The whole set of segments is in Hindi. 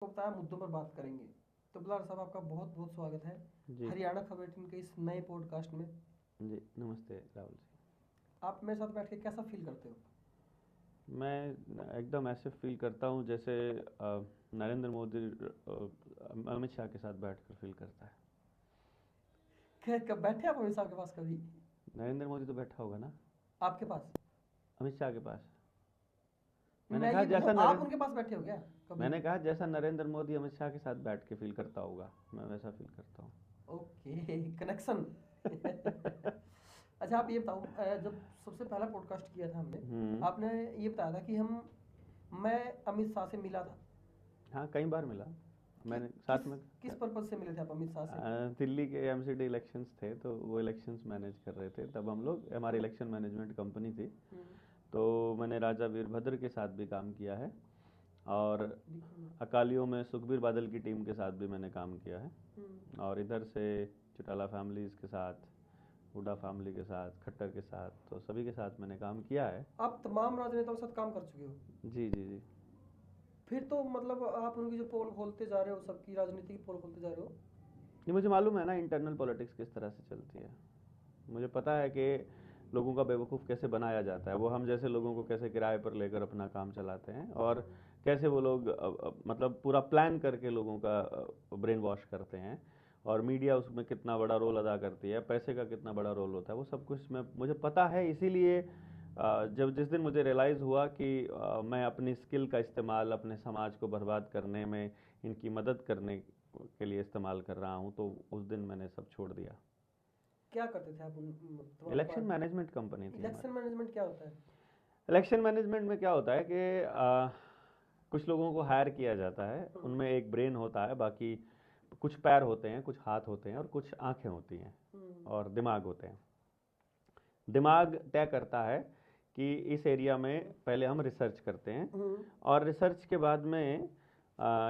को बताया मुद्दों पर बात करेंगे। तो बलार साहब, आपका बहुत बहुत स्वागत है जी हरियाणा खबर 18 के इस नए पॉडकास्ट में। जी नमस्ते राहुल जी। आप मेरे साथ बैठ के कैसा फील करते हो? मैं एकदम ऐसे फील करता हूँ जैसे नरेंद्र मोदी अमित शाह के साथ बैठकर फील करता है। कब बैठे आप अमित साहब के पास कभी? नरेंद्र मोदी तो बैठा होगा ना आपके पास? अमित शाह के पास। मैं ये बोल रहा हूँ, आप उनके पास बैठे हो क्या कभी? मैंने कहा जैसा नरेंद्र मोदी अमित शाह के साथ बैठ के फील करता होगा, मैं वैसा फील करता हूँ। Okay, connection. अच्छा, आप ये बताओ, जब सबसे पहला पॉडकास्ट किया था हमने, आपने ये बताया था कि मैं अमित शाह से मिला था। हाँ, कई बार मिला मैंने साथ में। किस पर्पज से मिले थे आप अमित शाह से? दिल्ली के एमसीडी इलेक्शंस थे, तो वो इलेक्शंस मैनेज कर रहे थे तब हम लोग, हमारी इलेक्शन मैनेजमेंट कंपनी थी। तो मैंने राजा वीरभद्र के साथ भी काम किया है और अकालियों में सुखबीर बादल की टीम के साथ भी मैंने काम किया है। और इधर से चौटाला फैमिलीज़ के साथ, हुड्डा फैमिली के साथ, खट्टर के साथ, तो सभी के साथ मैंने काम किया है। आप तमाम राजनेताओं के साथ काम कर चुके हो? जी जी जी। फिर तो मतलब आप उनकी जो पोल खोलते जा रहे हो, सबकी राजनीति की पोल खोलते जा रहे हो। ये मुझे मालूम है ना इंटरनल पॉलिटिक्स किस तरह से चलती है। मुझे पता है कि लोगों का बेवकूफ़ कैसे बनाया जाता है, वो हम जैसे लोगों को कैसे किराए पर लेकर अपना काम चलाते हैं और कैसे वो लोग मतलब पूरा प्लान करके लोगों का ब्रेन वॉश करते हैं। और मीडिया उसमें कितना बड़ा रोल अदा करती है, पैसे का कितना बड़ा रोल होता है, वो सब कुछ मुझे पता है। इसीलिए जब जिस दिन मुझे रियलाइज़ हुआ कि मैं अपनी स्किल का इस्तेमाल अपने समाज को बर्बाद करने में, इनकी मदद करने के लिए इस्तेमाल कर रहा हूँ, तो उस दिन मैंने सब छोड़ दिया। क्या करते थे आप? इलेक्शन मैनेजमेंट कंपनी थी इलेक्शन हमारी। मैनेजमेंट क्या होता है? इलेक्शन मैनेजमेंट में क्या होता है कि कुछ लोगों को हायर किया जाता है, उनमें एक ब्रेन होता है, बाकी कुछ पैर होते हैं, कुछ हाथ होते हैं और कुछ आंखें होती हैं और दिमाग होते हैं। दिमाग तय करता है कि इस एरिया में पहले हम रिसर्च करते हैं और रिसर्च के बाद में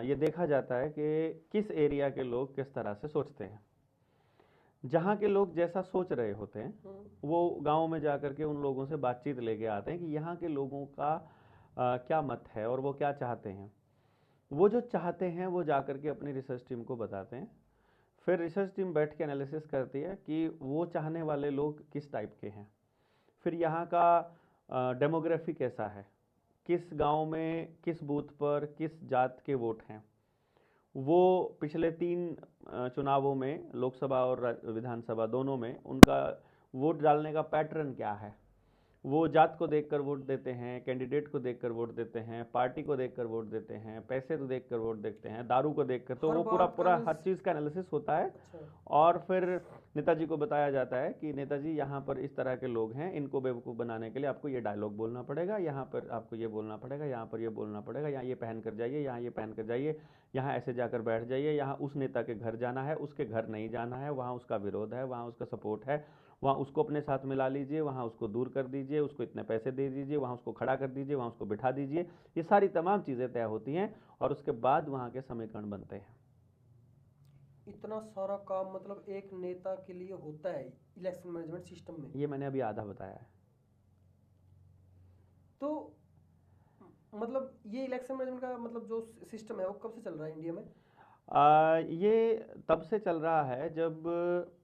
ये देखा जाता है कि किस एरिया के लोग किस तरह से सोचते हैं। जहाँ के लोग जैसा सोच रहे होते हैं वो गांव में जाकर के उन लोगों से बातचीत लेके आते हैं कि यहाँ के लोगों का क्या मत है और वो क्या चाहते हैं। वो जो चाहते हैं वो जाकर के अपनी रिसर्च टीम को बताते हैं। फिर रिसर्च टीम बैठ के एनालिसिस करती है कि वो चाहने वाले लोग किस टाइप के हैं। फिर यहाँ का डेमोग्राफी कैसा है, किस गांव में किस बूथ पर किस जात के वोट हैं। वो पिछले 3 चुनावों में, लोकसभा और विधानसभा दोनों में, उनका वोट डालने का पैटर्न क्या है। वो जात को देखकर वोट देते हैं, कैंडिडेट को देखकर वोट देते हैं, पार्टी को देखकर वोट देते हैं, पैसे को देखकर वोट देते हैं, दारू को देखकर, तो वो पूरा पूरा हर चीज़ का एनालिसिस होता है। अच्छा। और फिर नेताजी को बताया जाता है कि नेताजी यहाँ पर इस तरह के लोग हैं, इनको बेवकूफ़ बनाने के लिए आपको ये डायलॉग बोलना पड़ेगा, यहाँ पर आपको ये बोलना पड़ेगा, यहाँ पर ये बोलना पड़ेगा, यहाँ ये पहन कर जाइए, यहाँ ये पहन कर जाइए, यहाँ ऐसे जाकर बैठ जाइए, यहाँ उस नेता के घर जाना है, उसके घर नहीं जाना है, वहाँ उसका विरोध है, वहाँ उसका सपोर्ट है, वहाँ उसको अपने साथ मिला लीजिए, वहाँ उसको दूर कर दीजिए, उसको इतने पैसे दे दीजिए, वहाँ उसको खड़ा कर दीजिए, वहाँ उसको बिठा दीजिए। ये सारी तमाम चीज़ें तय होती हैं और उसके बाद वहाँ के समीकरण बनते हैं। इतना सारा काम मतलब एक नेता के लिए होता है इलेक्शन मैनेजमेंट सिस्टम में? ये मैंने अभी आधा बताया है। तो मतलब ये इलेक्शन मैनेजमेंट का मतलब जो सिस्टम है वो कब से चल रहा है इंडिया में? ये तब से चल रहा है जब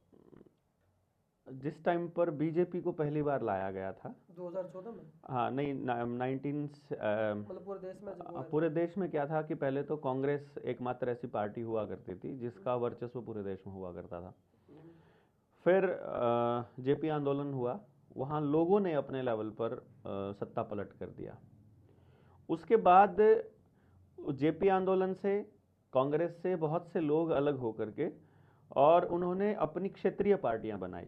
जिस टाइम पर बीजेपी को पहली बार लाया गया था 2014 में। हाँ नहीं, 19 मतलब पूरे देश में पूरे देश में क्या था कि पहले तो कांग्रेस एकमात्र ऐसी पार्टी हुआ करती थी जिसका वर्चस्व पूरे देश में हुआ करता था। फिर जेपी आंदोलन हुआ, वहाँ लोगों ने अपने लेवल पर सत्ता पलट कर दिया। उसके बाद जेपी आंदोलन से, कांग्रेस से बहुत से लोग अलग होकर के और उन्होंने अपनी क्षेत्रीय पार्टियां बनाई।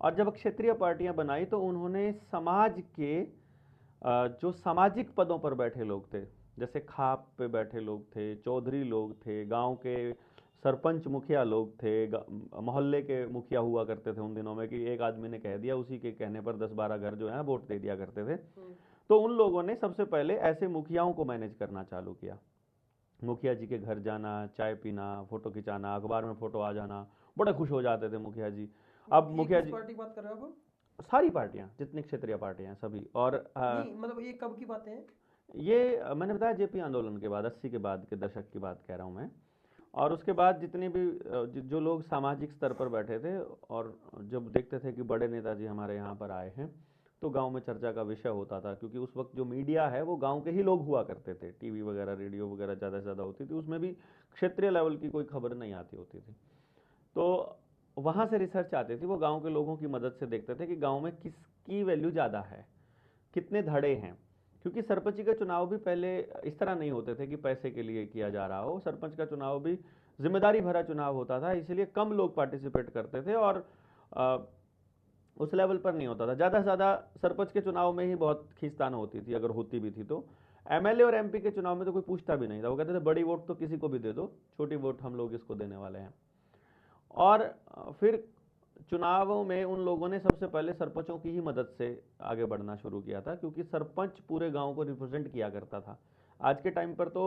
और जब क्षेत्रीय पार्टियां बनाई तो उन्होंने समाज के जो सामाजिक पदों पर बैठे लोग थे, जैसे खाप पे बैठे लोग थे, चौधरी लोग थे, गांव के सरपंच मुखिया लोग थे, मोहल्ले के मुखिया हुआ करते थे उन दिनों में कि एक आदमी ने कह दिया, उसी के कहने पर 10-12 घर जो है वोट दे दिया करते थे। तो उन लोगों ने सबसे पहले ऐसे मुखियाओं को मैनेज करना चालू किया। मुखिया जी के घर जाना, चाय पीना, फोटो खिंचाना, अखबार में फोटो आ जाना, बड़े खुश हो जाते थे मुखिया जी। अब मुखिया जी, पार्टी की बात कर रहे हो आप? सारी पार्टियां, जितनी क्षेत्रीय पार्टियां सभी। और नहीं मतलब ये कब की बातें हैं? ये मैंने बताया जेपी आंदोलन के बाद, 80 के बाद के दशक की बात कह रहा हूँ मैं। और उसके बाद जितने भी जो लोग सामाजिक स्तर पर बैठे थे और जब देखते थे कि बड़े नेताजी हमारे यहाँ पर आए हैं, तो गांव में चर्चा का विषय होता था, क्योंकि उस वक्त जो मीडिया है वो गांव के ही लोग हुआ करते थे, टीवी वगैरह रेडियो वगैरह ज़्यादा से ज़्यादा होती थी, उसमें भी क्षेत्रीय लेवल की कोई खबर नहीं आती होती थी। तो वहाँ से रिसर्च आती थी, वो गांव के लोगों की मदद से देखते थे कि गांव में किसकी वैल्यू ज़्यादा है, कितने धड़े हैं। क्योंकि सरपंच के चुनाव भी पहले इस तरह नहीं होते थे कि पैसे के लिए किया जा रहा हो, सरपंच का चुनाव भी जिम्मेदारी भरा चुनाव होता था, इसलिए कम लोग पार्टिसिपेट करते थे और उस लेवल पर नहीं होता था। ज़्यादा से ज़्यादा सरपंच के चुनाव में ही बहुत खींचतान होती थी, अगर होती भी थी तो। एमएलए और एमपी के चुनाव में तो कोई पूछता भी नहीं था, वो कहते थे बड़ी वोट तो किसी को भी दे दो, छोटी वोट हम लोग इसको देने वाले हैं। और फिर चुनावों में उन लोगों ने सबसे पहले सरपंचों की ही मदद से आगे बढ़ना शुरू किया था, क्योंकि सरपंच पूरे गांव को रिप्रेजेंट किया करता था। आज के टाइम पर तो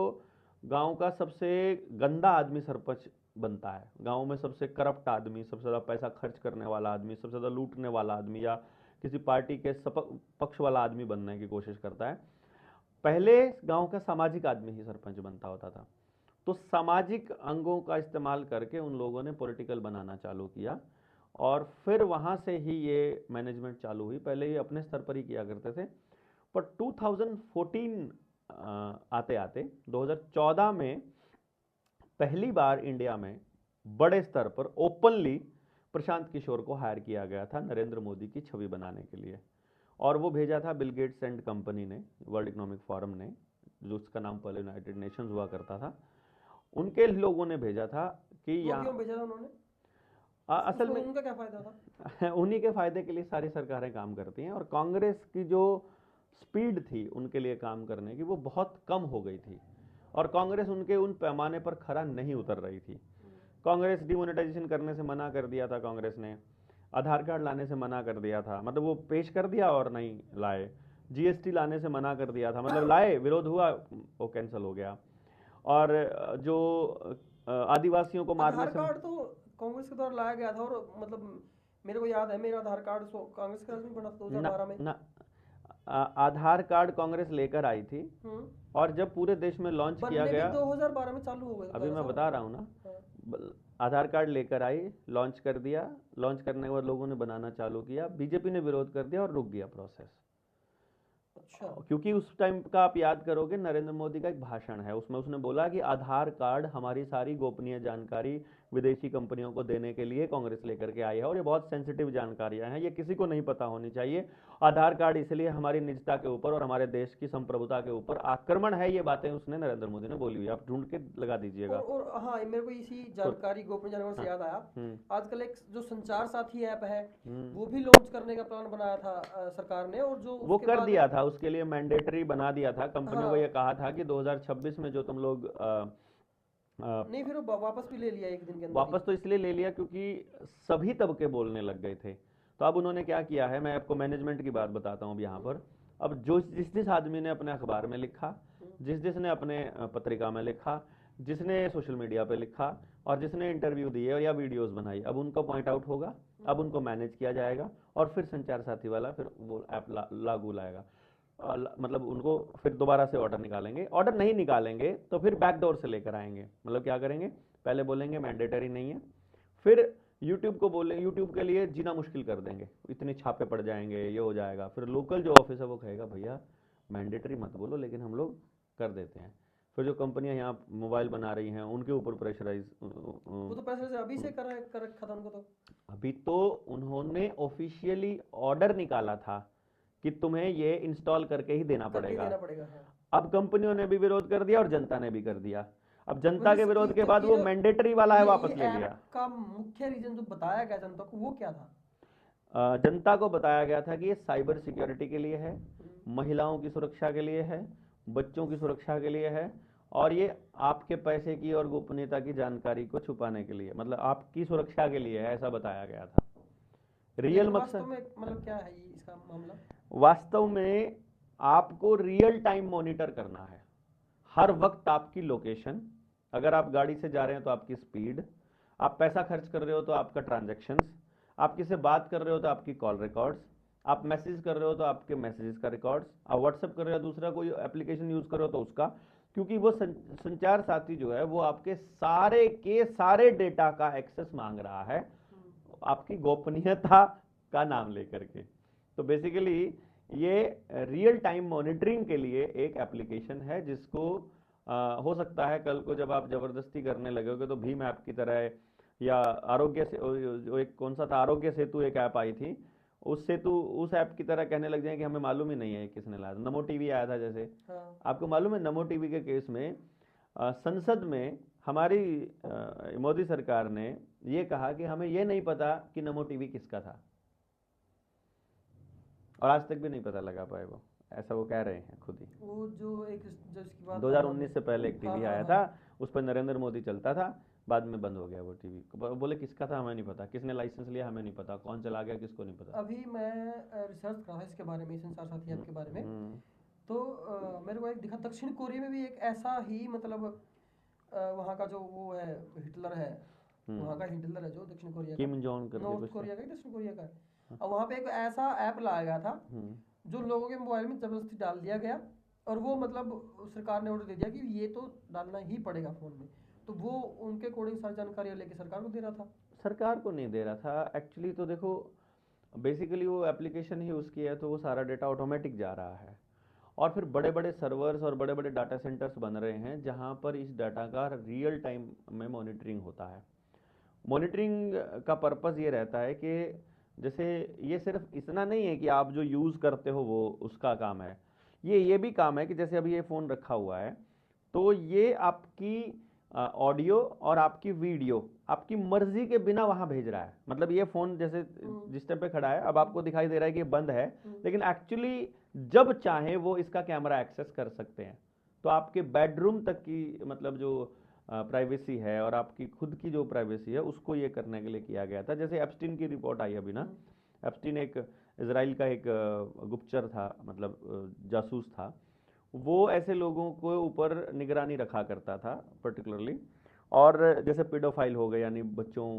गांव का सबसे गंदा आदमी सरपंच बनता है, गांव में सबसे करप्ट आदमी, सबसे ज़्यादा पैसा खर्च करने वाला आदमी, सबसे ज़्यादा लूटने वाला आदमी या किसी पार्टी के पक्ष वाला आदमी बनने की कोशिश करता है। पहले गांव का सामाजिक आदमी ही सरपंच बनता होता था। तो सामाजिक अंगों का इस्तेमाल करके उन लोगों ने पॉलिटिकल बनाना चालू किया और फिर वहाँ से ही ये मैनेजमेंट चालू हुई। पहले ये अपने स्तर पर ही किया करते थे, पर 2014 आते आते 2014 में पहली बार इंडिया में बड़े स्तर पर ओपनली प्रशांत किशोर को हायर किया गया था नरेंद्र मोदी की छवि बनाने के लिए। और वो भेजा था बिल गेट्स एंड कंपनी ने, वर्ल्ड इकोनॉमिक फोरम ने, जो उसका नाम पहले यूनाइटेड नेशंस हुआ करता था, उनके लोगों ने भेजा था कि यहाँ। क्यों भेजा था उन्होंने? असल में उनका क्या फायदा था? उन्हीं के फायदे के लिए सारी सरकारें काम करती हैं, और कांग्रेस की जो स्पीड थी उनके लिए काम करने की वो बहुत कम हो गई थी, और कांग्रेस उनके उन पैमाने पर खरा नहीं उतर रही थी। कांग्रेस डिमोनेटाइजेशन करने से मना कर दिया था, कांग्रेस ने आधार कार्ड लाने से मना कर दिया था, मतलब वो पेश कर दिया और नहीं लाए। जीएसटी लाने से मना कर दिया था, मतलब लाए, विरोध हुआ, वो कैंसिल हो गया। और जो आदिवासियों को मारने से, आधार कार्ड तो कांग्रेस के द्वारा लाया गया था, और मतलब मेरे को याद है मेरा आधार कार्ड कांग्रेस के राज में बना था 2012 में ना, आधार कार्ड कांग्रेस लेकर आई थी, और जब पूरे देश में लॉन्च किया गया 2012 में चालू हो गया। अभी मैं बता रहा हूँ ना, आधार कार्ड लेकर आई, लॉन्च कर दिया, लॉन्च करने के बाद लोगों ने बनाना चालू किया, बीजेपी ने विरोध कर दिया और रुक गया प्रोसेस। अच्छा। क्योंकि उस टाइम का आप याद करोगे, नरेंद्र मोदी का एक भाषण है, उसमें उसने बोला कि आधार कार्ड हमारी सारी गोपनीय जानकारी विदेशी कंपनियों को देने के लिए कांग्रेस लेकर के आई है, और ये बहुत सेंसिटिव जानकारियां हैं, ये किसी को नहीं पता होनी चाहिए। आधार कार्ड इसलिए हमारी निजता के ऊपर और हमारे देश की संप्रभुता के ऊपर आक्रमण है। ये बातें उसने नरेंद्र मोदी ने बोली हुई, आप ढूंढ के लगा दीजिएगा। और हाँ, मेरे को इसी जानकारी, गोपनीय जानकारी से याद आया, आजकल एक जो संचार साथी ऐप है वो भी लॉन्च करने का प्लान बनाया था सरकार ने, और जो वो कर दिया था, उसके लिए मैंडेटरी बना दिया था। कंपनियों को ये कहा था कि 2026 में जो तुम लोग नहीं, फिर वो वापस भी ले लिया एक दिन के अंदर। वापस तो इसलिए ले लिया क्योंकि सभी तबके बोलने लग गए थे। तो अब उन्होंने क्या किया है, मैं आपको मैनेजमेंट की बात बताता हूँ अब यहाँ पर। अब जो जिस आदमी ने अपने अखबार में लिखा, जिसने अपने पत्रिका में लिखा, जिसने सोशल मीडिया पे लिखा, और जिसने इंटरव्यू दिए या वीडियोस बनाई, अब उनको पॉइंट आउट होगा, अब उनको मैनेज किया जाएगा, और फिर संचार साथी वाला फिर वो ऐप लागू लाएगा। मतलब उनको फिर दोबारा से ऑर्डर निकालेंगे, ऑर्डर नहीं निकालेंगे तो फिर बैकडोर से लेकर आएंगे। मतलब क्या करेंगे, पहले बोलेंगे मैंडेटरी नहीं है, फिर यूट्यूब को बोले, यूट्यूब के लिए जीना मुश्किल कर देंगे, इतने छापे पड़ जाएंगे, ये हो जाएगा। फिर लोकल जो ऑफिस है वो कहेगा भैया मैंडेटरी मत बोलो, लेकिन हम लोग कर देते हैं। फिर जो कंपनियां यहाँ मोबाइल बना रही हैं उनके ऊपर प्रेशराइज, वो तो प्रेशर से अभी से कर रखा था उनको। तो अभी तो उन्होंने ऑफिशियली ऑर्डर निकाला था कि तुम्हें ये इंस्टॉल करके ही देना पड़ेगा। अब कंपनियों ने भी विरोध कर दिया और जनता ने भी कर दिया। अब जनता के विरोध के बाद वो मैंडेटरी वाला है वापस ले लिया। का मुख्य रीजन जो बताया गया जनता को वो क्या था? जनता को बताया गया था कि ये साइबर सिक्योरिटी के लिए है, महिलाओं की सुरक्षा के लिए है, बच्चों की सुरक्षा के लिए है, और ये आपके पैसे की और गोपनीयता की जानकारी को छुपाने के लिए, मतलब आपकी सुरक्षा के लिए है, ऐसा बताया गया था। रियल मकसद मतलब क्या है इसका मामला? वास्तव में आपको रियल टाइम मॉनिटर करना है, हर वक्त आपकी लोकेशन, अगर आप गाड़ी से जा रहे हैं तो आपकी स्पीड, आप पैसा खर्च कर रहे हो तो आपका ट्रांजैक्शंस, आप किससे बात कर रहे हो तो आपकी कॉल रिकॉर्ड्स, आप मैसेज कर रहे हो तो आपके मैसेजेस का रिकॉर्ड्स, आप व्हाट्सएप कर रहे हो, दूसरा कोई एप्लीकेशन यूज कर रहे हो तो उसका, क्योंकि वो संचार साथी जो है वो आपके सारे के सारे डेटा का एक्सेस मांग रहा है आपकी गोपनीयता का नाम लेकर के। तो बेसिकली ये रियल टाइम मॉनिटरिंग के लिए एक एप्लीकेशन है जिसको हो सकता है कल को जब आप जबरदस्ती करने लगोगे तो भीम ऐप की तरह, या आरोग्य से जो एक कौन सा था, आरोग्य सेतु एक ऐप आई थी, उस ऐप की तरह कहने लग जाए कि हमें मालूम ही नहीं है किसने लाया। नमो टीवी आया था जैसे, आपको मालूम है नमो टीवी के केस में संसद में हमारी मोदी सरकार ने ये कहा कि हमें ये नहीं पता कि नमो टीवी किसका था, और आज तक भी नहीं पता लगा पाए वो, ऐसा वो कह रहे हैं खुद ही। वो जो एक जो इसकी बात 2019 से पहले एक टीवी आया था, उस पर नरेंद्र मोदी चलता था, बाद में बंद हो गया वो टीवी। बोले किसका था हमें नहीं पता, किसने लाइसेंस लिया हमें नहीं पता, कौन चला गया किसको नहीं पता। अभी मैं रिसर्च कर रहा था इसके बारे में, संचार साथी ऐप के बारे में, तो मेरे को एक दिखा दक्षिण कोरिया में भी एक ऐसा ही मतलब वहाँ का जो वो है हिटलर है, वहाँ का हिटलर है जो दक्षिण कोरिया का, किम जोंग करके नॉर्थ कोरिया का दक्षिण कोरिया का, और वहाँ पे एक ऐसा ऐप लाया गया था जो लोगों के मोबाइल में जबरदस्ती डाल दिया गया, और वो मतलब सरकार ने ऑर्डर दे दिया कि ये तो डालना ही पड़ेगा फोन में, तो वो उनके अकॉर्डिंग सारी जानकारी लेके सरकार को दे रहा था। सरकार को नहीं दे रहा था एक्चुअली, तो देखो बेसिकली वो एप्लीकेशन ही उसकी है, तो वो सारा डेटा ऑटोमेटिक जा रहा है, और फिर बड़े बड़े सर्वर्स और बड़े बड़े डाटा सेंटर्स बन रहे हैं जहां पर इस डाटा का रियल टाइम में मॉनिटरिंग होता है। मॉनिटरिंग का पर्पस ये रहता है कि जैसे ये सिर्फ इतना नहीं है कि आप जो यूज़ करते हो वो उसका काम है, ये भी काम है कि जैसे अभी ये फ़ोन रखा हुआ है तो ये आपकी ऑडियो और आपकी वीडियो आपकी मर्जी के बिना वहां भेज रहा है। मतलब ये फ़ोन जैसे जिस टाइम पे खड़ा है, अब आपको दिखाई दे रहा है कि ये बंद है, लेकिन एक्चुअली जब चाहे वो इसका कैमरा एक्सेस कर सकते हैं। तो आपके बेडरूम तक की मतलब जो प्राइवेसी है और आपकी खुद की जो प्राइवेसी है उसको ये करने के लिए किया गया था। जैसे एप्स्टीन की रिपोर्ट आई अभी ना, एप्स्टीन एक इजराइल का एक गुप्तचर था, मतलब जासूस था, वो ऐसे लोगों को ऊपर निगरानी रखा करता था पर्टिकुलरली, और जैसे पेडोफाइल हो गए यानी बच्चों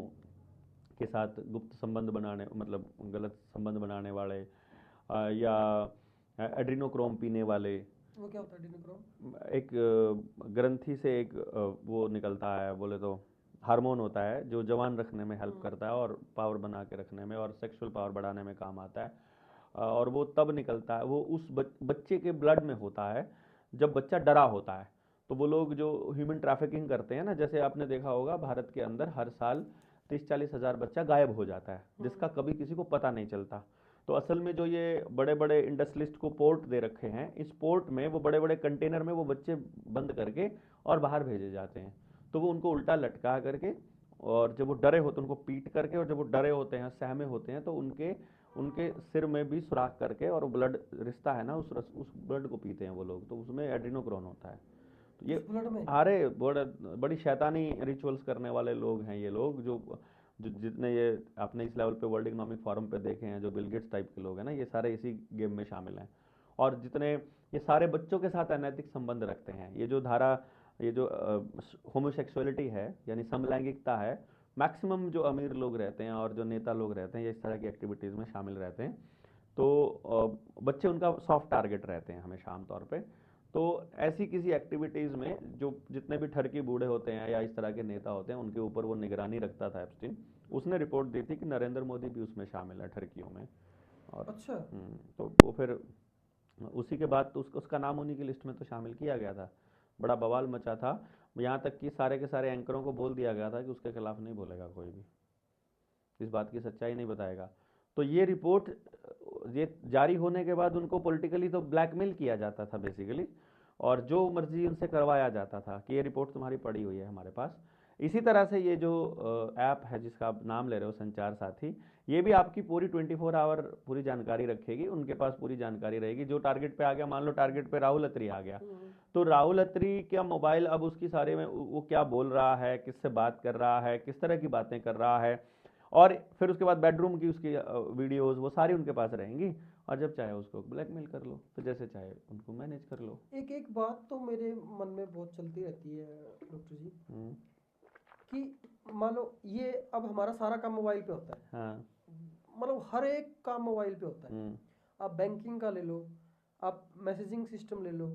के साथ गुप्त संबंध बनाने, मतलब गलत संबंध बनाने वाले, या एड्रीनोक्रोम पीने वाले। वो क्या होता है एड्रीनोक्रोम? एक ग्रंथि से एक वो निकलता है, बोले तो हार्मोन होता है जो जवान रखने में हेल्प करता है और पावर बना के रखने में और सेक्सुअल पावर बढ़ाने में काम आता है, और वो तब निकलता है, वो उस बच्चे के ब्लड में होता है जब बच्चा डरा होता है। तो वो लोग जो ह्यूमन ट्रैफिकिंग करते हैं ना, जैसे आपने देखा होगा भारत के अंदर हर साल 30-40 हज़ार बच्चा गायब हो जाता है जिसका कभी किसी को पता नहीं चलता। तो असल में जो ये बड़े बड़े इंडस्ट्रियलिस्ट को पोर्ट दे रखे हैं, इस पोर्ट में वो बड़े बड़े कंटेनर में वो बच्चे बंद करके और बाहर भेजे जाते हैं। तो वो उनको उल्टा लटका करके, और जब वो डरे होते हैं उनको पीट करके, और जब वो डरे होते हैं सहमे होते हैं तो उनके उनके सिर में भी सुराख करके, और ब्लड रिश्ता है ना उस ब्लड को पीते हैं वो लोग, तो उसमें एड्रीनोक्रोन होता है। तो ये अरे बड़ी शैतानी रिचुअल्स करने वाले लोग हैं ये लोग, जो जितने ये आपने इस लेवल पे वर्ल्ड इकोनॉमिक फोरम पे देखे हैं, जो बिल गेट्स टाइप के लोग हैं ना, ये सारे इसी गेम में शामिल हैं। और जितने ये सारे बच्चों के साथ अनैतिक संबंध रखते हैं, ये जो धारा, ये जो होमोसेक्सुअलिटी है यानी समलैंगिकता है, मैक्सिमम जो अमीर लोग रहते हैं और जो नेता लोग रहते हैं ये इस तरह की एक्टिविटीज़ में शामिल रहते हैं। तो बच्चे उनका सॉफ्ट टारगेट रहते हैं हमेशा आमतौर पे। तो ऐसी किसी एक्टिविटीज़ में जो जितने भी ठरकी बूढ़े होते हैं या इस तरह के नेता होते हैं उनके ऊपर वो निगरानी रखता था एप्स्टीन। उसने रिपोर्ट दी थी कि नरेंद्र मोदी भी उसमें शामिल है ठरकियों में। और अच्छा, तो वो फिर उसी के बाद तो उसका नाम उन्हीं की लिस्ट में तो शामिल किया गया था। बड़ा बवाल मचा था, यहाँ तक कि सारे के सारे एंकरों को बोल दिया गया था कि उसके खिलाफ नहीं बोलेगा कोई भी, इस बात की सच्चाई नहीं बताएगा। तो ये रिपोर्ट ये जारी होने के बाद उनको पॉलिटिकली तो ब्लैकमेल किया जाता था बेसिकली, और जो मर्जी उनसे करवाया जाता था कि ये रिपोर्ट तुम्हारी पड़ी हुई है हमारे पास। इसी तरह से ये जो ऐप है जिसका आप नाम ले रहे हो संचार साथी, ये भी आपकी पूरी 24 आवर पूरी जानकारी रखेगी, उनके पास पूरी जानकारी रहेगी। जो टारगेट पे आ गया, मान लो टारगेट पे राहुल अत्री आ गया, तो राहुल अत्री का मोबाइल अब उसकी सारे में वो क्या बोल रहा है, किससे बात कर रहा है, किस तरह की बातें कर रहा है, और फिर उसके बाद बेडरूम की उसकी वीडियोस वो सारी उनके पास रहेंगी, और जब चाहे उसको ब्लैकमेल कर लो, तो जैसे चाहे उनको मैनेज कर लो। एक बात तो मेरे मन में बहुत चलती रहती है डॉक्टर जी, कि मान लो ये अब हमारा सारा काम मोबाइल पे होता है। हाँ। मतलब हर एक काम मोबाइल पे होता है। आप बैंकिंग का ले लो, आप मैसेजिंग सिस्टम ले लो,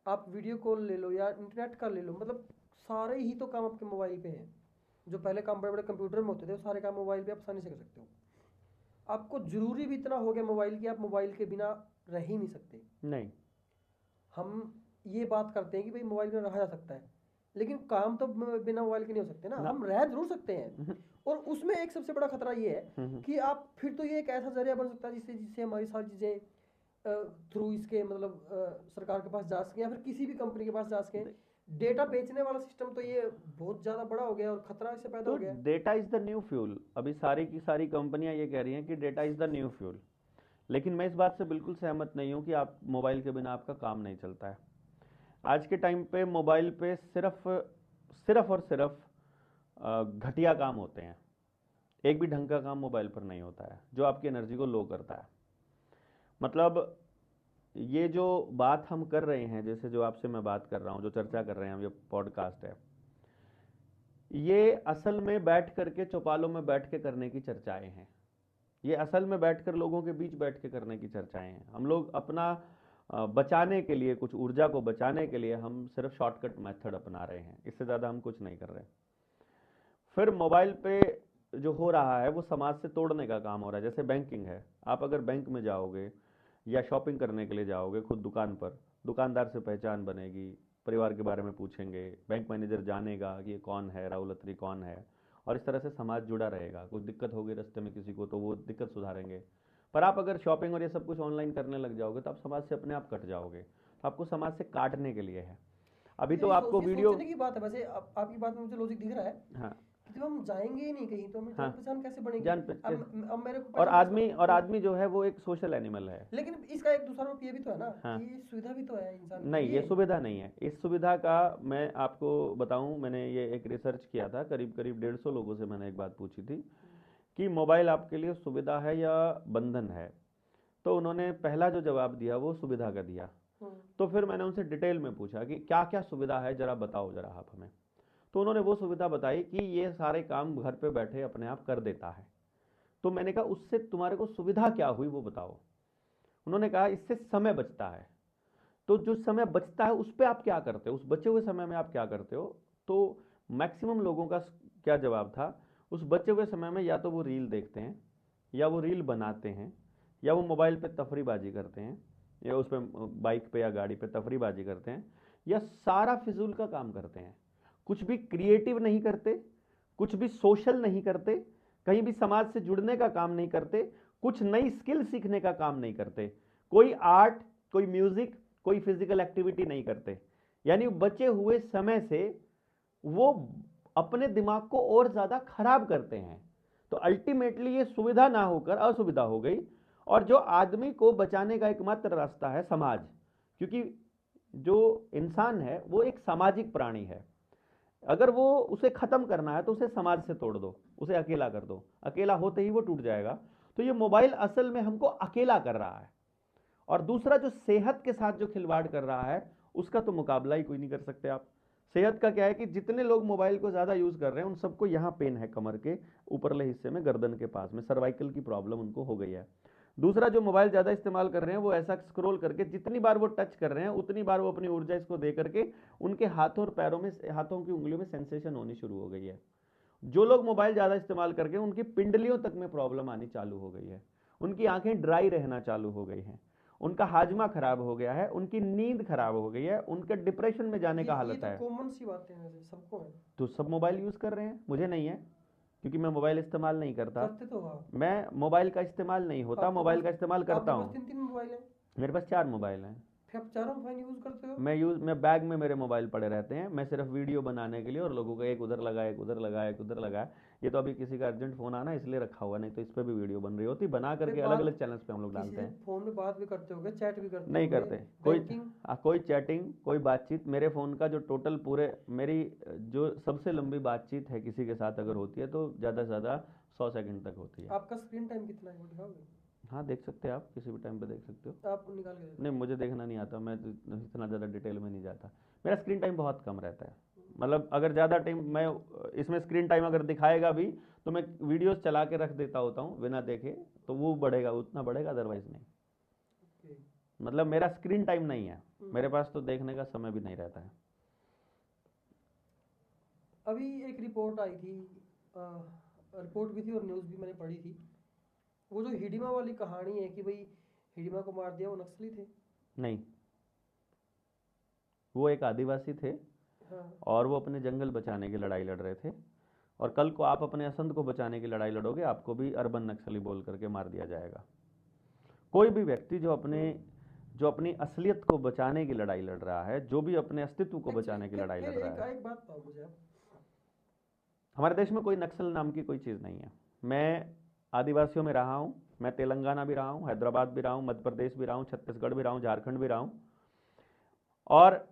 आप वीडियो कॉल ले लो या इंटरनेट का ले लो, मतलब सारे ही तो काम आपके मोबाइल पे हैं। जो पहले काम बड़े बड़े कंप्यूटर में होते थे वो सारे काम मोबाइल पे आप आसानी से कर सकते हो। आपको जरूरी भी इतना हो गया मोबाइल की, आप मोबाइल के बिना रह ही नहीं सकते। नहीं, हम ये बात करते हैं कि भाई मोबाइल बिना रहा जा सकता है, लेकिन काम तो बिना मोबाइल के नहीं हो सकते ना। हम रह जरूर सकते हैं, और उसमें एक सबसे बड़ा खतरा ये है कि आप फिर तो ये एक ऐसा जरिया बन सकता है जिससे हमारी सारी चीज़ें थ्रू इसके मतलब सरकार के पास जा सके या फिर किसी भी कंपनी के पास जा सके। डेटा बेचने वाला सिस्टम तो ये बहुत ज़्यादा बड़ा हो गया और खतरा इससे पैदा हो गया। Data is the new fuel. अभी सारी की सारी कंपनियां ये कह रही हैं कि data is the new fuel, लेकिन मैं इस बात से बिल्कुल सहमत नहीं हूं कि आप मोबाइल के बिना आपका काम नहीं चलता है। आज के टाइम पे मोबाइल पे सिर्फ और सिर्फ घटिया काम होते हैं। एक भी ढंग का काम मोबाइल पर नहीं होता है जो आपकी एनर्जी को लो करता है। मतलब ये जो बात हम कर रहे हैं, जैसे जो आपसे मैं बात कर रहा हूँ, जो चर्चा कर रहे हैं हम, ये पॉडकास्ट है, ये असल में बैठ करके चौपालों में बैठ के करने की चर्चाएं हैं। ये असल में बैठकर लोगों के बीच बैठ के करने की चर्चाएं हैं। हम लोग अपना बचाने के लिए, कुछ ऊर्जा को बचाने के लिए हम सिर्फ शॉर्टकट मेथड अपना रहे हैं, इससे ज़्यादा हम कुछ नहीं कर रहे। फिर मोबाइल पे जो हो रहा है वो समाज से तोड़ने का काम हो रहा है। जैसे बैंकिंग है, आप अगर बैंक में जाओगे या शॉपिंग करने के लिए जाओगे खुद दुकान पर, दुकानदार से पहचान बनेगी, परिवार के बारे में पूछेंगे, बैंक मैनेजर जानेगा कि ये कौन है, राहुल अत्री कौन है, और इस तरह से समाज जुड़ा रहेगा। कुछ दिक्कत होगी रास्ते में किसी को तो वो दिक्कत सुधारेंगे। पर आप अगर शॉपिंग और ये सब कुछ ऑनलाइन करने लग जाओगे तो आप समाज से अपने आप कट जाओगे। तो आपको समाज से काटने के लिए है। अभी तो आपको वीडियो सोचने की बात है। वैसे आपकी बात में मुझे लॉजिक दिख रहा है। हाँ, जब हम जाएंगे ही नहीं कहीं तो हमें जान पहचान कैसे बनेगी? जान अब मेरे को और आदमी जो है वो एक सोशल एनिमल है। लेकिन इसका एक दूसरा रूप ये भी तो है ना कि सुविधा भी तो है इंसान नहीं, ये सुविधा नहीं है। इस सुविधा का मैं आपको बताऊं, मैंने ये एक रिसर्च किया था, करीब 150 लोगों से मैंने एक बात पूछी थी कि मोबाइल आपके लिए सुविधा है या बंधन है। तो उन्होंने पहला जो जवाब दिया वो सुविधा का दिया। तो फिर मैंने उनसे डिटेल में पूछा कि क्या क्या सुविधा है, जरा बताओ जरा आप हमें। तो उन्होंने वो सुविधा बताई कि ये सारे काम घर पे बैठे अपने आप कर देता है। तो मैंने कहा उससे तुम्हारे को सुविधा क्या हुई वो बताओ। उन्होंने कहा इससे समय बचता है। तो जो समय बचता है उस पर आप क्या करते हो, उस बचे हुए समय में आप क्या करते हो? तो मैक्सिमम लोगों का क्या जवाब था, उस बचे हुए समय में या तो वो रील देखते हैं, या वो रील बनाते हैं, या वो मोबाइल पे तफरीबाजी करते हैं, या उस पर बाइक पे या गाड़ी पे तफरीबाजी करते हैं, या सारा फिजूल का काम करते हैं। कुछ भी क्रिएटिव नहीं करते, कुछ भी सोशल नहीं करते, कहीं भी समाज से जुड़ने का काम नहीं करते, कुछ नई स्किल सीखने का काम नहीं करते, कोई आर्ट, कोई म्यूजिक, कोई फिजिकल एक्टिविटी नहीं करते। यानी बचे हुए समय से वो अपने दिमाग को और ज्यादा खराब करते हैं। तो अल्टीमेटली ये सुविधा ना होकर असुविधा हो गई। और जो आदमी को बचाने का एकमात्र रास्ता है समाज, क्योंकि जो इंसान है वो एक सामाजिक प्राणी है। अगर वो उसे खत्म करना है तो उसे समाज से तोड़ दो, उसे अकेला कर दो, अकेला होते ही वो टूट जाएगा। तो ये मोबाइल असल में हमको अकेला कर रहा है। और दूसरा जो सेहत के साथ जो खिलवाड़ कर रहा है उसका तो मुकाबला ही कोई नहीं कर सकते आप। सेहत का क्या है कि जितने लोग मोबाइल को ज़्यादा यूज़ कर रहे हैं उन सबको यहाँ पेन है, कमर के ऊपरले हिस्से में, गर्दन के पास में, सर्वाइकल की प्रॉब्लम उनको हो गई है। दूसरा जो मोबाइल ज़्यादा इस्तेमाल कर रहे हैं वो ऐसा स्क्रॉल करके जितनी बार वो टच कर रहे हैं उतनी बार वो अपनी ऊर्जा इसको दे करके उनके हाथों और पैरों में, हाथों की उंगलियों में सेंसेशन होनी शुरू हो गई है। जो लोग मोबाइल ज़्यादा इस्तेमाल करके उनकी पिंडलियों तक में प्रॉब्लम आनी चालू हो गई है, उनकी आंखें ड्राई रहना चालू हो गई हैं, उनका हाजमा खराब हो गया है, उनकी नींद खराब हो गई है, उनका डिप्रेशन में जाने का हालत है। कॉमन सी बातें हैं, सबको है। तो सब मोबाइल यूज़ कर रहे हैं, मुझे नहीं है क्योंकि मैं मोबाइल इस्तेमाल नहीं करता। करते तो हो। मैं मोबाइल का इस्तेमाल नहीं होता, मोबाइल का इस्तेमाल करता हूँ। 3 मोबाइल है? मेरे पास 4 मोबाइल हैं। फिर आप चारों मोबाइल यूज करते हो? मैं बैग में मेरे मोबाइल पड़े रहते हैं। मैं सिर्फ वीडियो बनाने के लिए, और लोगों का एक उधर लगा, एक उधर लगा, एक उधर लगा। ये तो अभी किसी का अर्जेंट फोन आना इसलिए रखा हुआ, नहीं तो इस पर भी वीडियो बन रही होती, बना करके अलग अलग चैनल्स पे हम लोग डालते हैं। फोन में बात भी करते होगे, चैट भी करते नहीं करते, कोई चैटिंग, कोई बातचीत। मेरे फ़ोन का जो टोटल पूरे मेरी जो सबसे लंबी बातचीत है किसी के साथ अगर होती है तो ज़्यादा से ज़्यादा 100 सेकंड तक होती है। आपका स्क्रीन टाइम कितना है वो दिखाओगे? हाँ देख सकते हैं, आप किसी भी टाइम पे देख सकते हो। आप निकाल के नहीं, मुझे देखना नहीं आता, मैं इतना ज़्यादा डिटेल में नहीं जाता। मेरा स्क्रीन टाइम बहुत कम रहता है। मतलब अगर ज़्यादा टाइम मैं इसमें स्क्रीन टाइम अगर दिखाएगा भी तो मैं वीडियोस चला के रख देता होता हूँ बिना देखे, तो वो बढ़ेगा, उतना बढ़ेगा, अदरवाइज नहीं। मतलब मेरा स्क्रीन टाइम नहीं है, मेरे पास तो देखने का समय भी नहीं रहता है। अभी एक रिपोर्ट आई थी, रिपोर्ट भी थी और न्यूज़ भी मैंने पढ़ी थी, वो जो हिडिमा वाली कहानी है कि भाई हिडिमा को मार दिया वो नक्सली थे। नहीं, वो एक आदिवासी थे। हाँ। और वो अपने जंगल बचाने की लड़ाई लड़ रहे थे, और कल को आप अपने असंध को बचाने की लड़ाई लड़ोगे, आपको भी अर्बन नक्सली बोल करके मार दिया जाएगा। कोई भी व्यक्ति जो अपनी असलियत को बचाने की लड़ाई लड़ रहा है, जो भी अपने अस्तित्व को बचाने की लड़ाई लड़ रहा है। एक बात बताओ मुझे, हमारे देश में कोई नक्सल नाम की कोई चीज़ नहीं है। मैं आदिवासियों में रहा हूँ, मैं तेलंगाना भी रहा हूँ, हैदराबाद भी रहा हूँ, मध्य प्रदेश भी रहा हूँ, छत्तीसगढ़ भी रहा हूँ, झारखंड भी रहा हूँ, और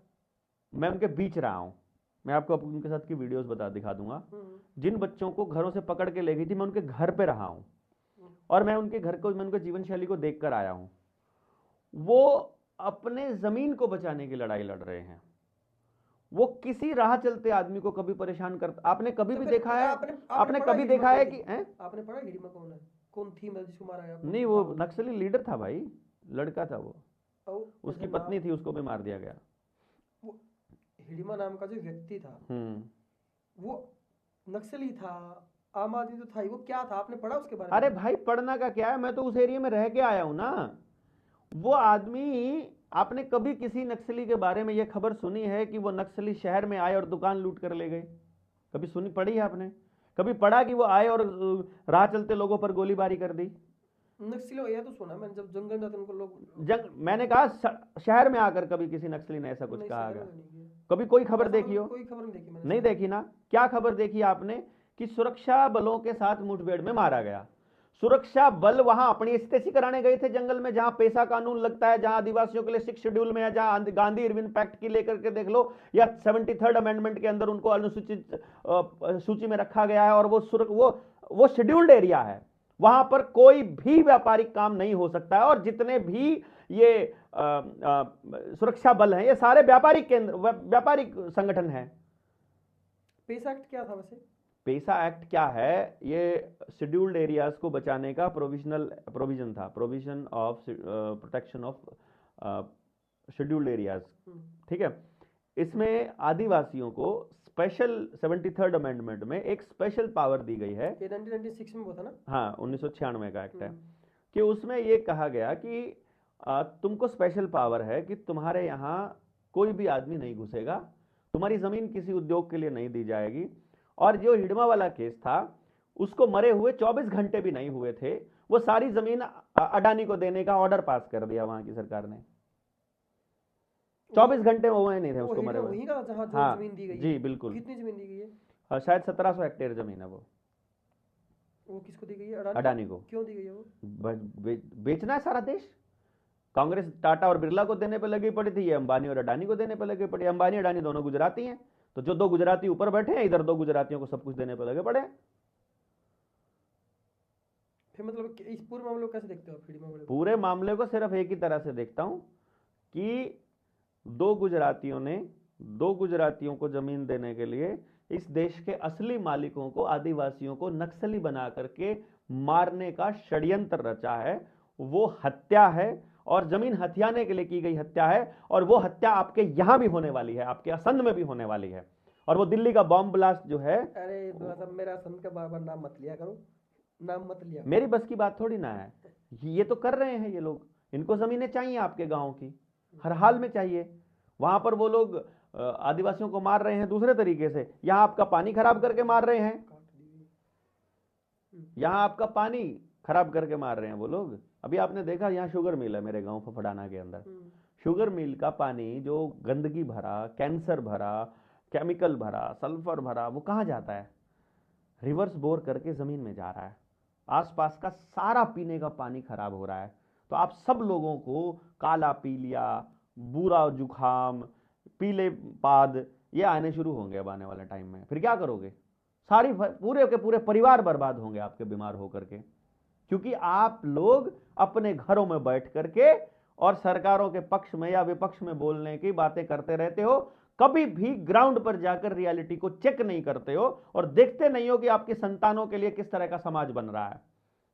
मैं उनके बीच रहा हूँ। मैं आपको उनके साथ की वीडियोस दिखा दूंगा। जिन बच्चों को घरों से पकड़ के ले गई थी, मैं उनके घर पे रहा हूँ, और मैं उनके घर को, मैं उनके जीवन शैली को देख कर आया हूँ। वो अपने जमीन को बचाने की लड़ाई लड़ रहे हैं। वो किसी राह चलते आदमी को कभी परेशान करता, आपने कभी भी देखा है? आपने कभी देखा है कि आपने पढ़ा हिडिमा कौन है, कौन थी, मतलब जिसको मारा गया? नहीं, वो नक्सली लीडर था भाई, लड़का था वो, उसकी पत्नी थी, उसको भी मार दिया गया। वो हिडिमा नाम का जो व्यक्ति था, वो नक्सली था, आम आदमी तो था ही, वो क्या था, आपने पढ़ा उसके बारे में? अरे भाई, पढ़ना का क्या है, मैं तो उस एरिया में रह के आया हूं ना। वो आदमी, आपने कभी किसी नक्सली के बारे में यह खबर सुनी है कि वो नक्सली शहर में आए और दुकान लूट कर ले गए? कभी सुनी, पढ़ी है आपने? कभी पढ़ा कि वो आए और राह चलते लोगों पर गोलीबारी कर दी? नक्सली यह तो सुना मैंने, जब जंगल में उनको लोग मैंने कहा शहर में आकर कभी किसी नक्सली ने ऐसा कुछ कहा गया? कभी कोई खबर देखी हो? कोई खबर नहीं देखी मैंने। नहीं देखी ना? क्या खबर देखी आपने कि सुरक्षा बलों के साथ मुठभेड़ में मारा गया? सुरक्षा बल वहां अपनी स्थिति कराने गए थे जंगल में, जहां पेशा कानून लगता है, जहां आदिवासियों के लिए 6 शेड्यूल में है, जहां गांधी इरविन पैक्ट की लेकर के देख लो, या 73rd अमेंडमेंट के अंदर उनको अनुसूचित सूची में रखा गया है, और वो शेड्यूल्ड एरिया है। वहां पर कोई भी व्यापारिक काम नहीं हो सकता है, और जितने भी ये सुरक्षा बल हैं, ये सारे व्यापारिक केंद्र, व्यापारिक संगठन है। पेशा एक्ट क्या था वैसे? पेशा एक्ट क्या है? ये शेड्यूल्ड एरियाज को बचाने का प्रोविजन था, provision of protection of scheduled areas, ठीक है। इसमें आदिवासियों को स्पेशल 73rd अमेंडमेंट में एक स्पेशल पावर दी गई है। 1996 में वो था ना? हाँ, 1996 का एक्ट है, कि उसमें ये कहा गया कि तुमको स्पेशल पावर है कि तुम्हारे यहाँ कोई भी आदमी नहीं घुसेगा, तुम्हारी जमीन किसी उद्योग के लिए नहीं दी जाएगी। और जो हिडमा वाला केस था, उसको मरे हुए 24 घंटे भी नहीं हुए थे, वो सारी जमीन अडानी को देने का ऑर्डर पास कर दिया वहां की सरकार ने। 24 घंटे हुए नहीं थे उसको मरे हुए। हाँ, जमीन दी गई? जी बिल्कुल। कितनी जमीन दी गई है? शायद 1700 हेक्टेयर जमीन है वो। किसको दी गई है? अडानी को। क्यों दी गई है वो? बेचना है सारा देश। कांग्रेस टाटा और बिरला को देने पे लगी पड़ी थी, ये अंबानी और अडानी को देने पे लगी पड़ी। अंबानी अडानी दोनों गुजराती हैं, तो जो 2 गुजराती ऊपर बैठे हैं, इधर 2 गुजरातियों को सब कुछ देने पे लगे पड़े। फिर मतलब इस पूरे मामले को कैसे देखते हो? पूरे मामले को सिर्फ एक ही तरह से देखता हूं कि 2 गुजरातियों को जमीन देने के लिए इस देश के असली मालिकों को, आदिवासियों को नक्सली बना करके मारने का षड्यंत्र रचा है। वो हत्या है, और जमीन हथियाने के लिए की गई हत्या है, और वो हत्या आपके यहां भी होने वाली है, आपके असंध में भी होने वाली है। और वो दिल्ली का बॉम्ब ब्लास्ट जो है, अरे मतलब मेरा असंध का बार बार नाम मत लिया करो, नाम मत लिया। मेरी बस की बात थोड़ी ना है, ये तो कर रहे हैं ये लोग। इनको जमीनें चाहिए आपके गांव की, हर हाल में चाहिए। वहां पर वो लोग आदिवासियों को मार रहे हैं दूसरे तरीके से, यहां आपका पानी खराब करके मार रहे हैं, यहां आपका पानी खराब करके मार रहे हैं वो लोग। अभी आपने देखा, यहाँ शुगर मिल है मेरे गांव फफड़ाना के अंदर, शुगर मिल का पानी जो गंदगी भरा, कैंसर भरा, केमिकल भरा, सल्फर भरा, वो कहाँ जाता है? रिवर्स बोर करके जमीन में जा रहा है। आसपास का सारा पीने का पानी खराब हो रहा है। तो आप सब लोगों को काला पीलिया, बुरा जुखाम, पीले पाद, ये आने शुरू होंगे अब आने वाले टाइम में। फिर क्या करोगे? सारी पूरे के पूरे परिवार बर्बाद होंगे आपके बीमार होकर के, क्योंकि आप लोग अपने घरों में बैठ करके और सरकारों के पक्ष में या विपक्ष में बोलने की बातें करते रहते हो। कभी भी ग्राउंड पर जाकर रियलिटी को चेक नहीं करते हो और देखते नहीं हो कि आपके संतानों के लिए किस तरह का समाज बन रहा है।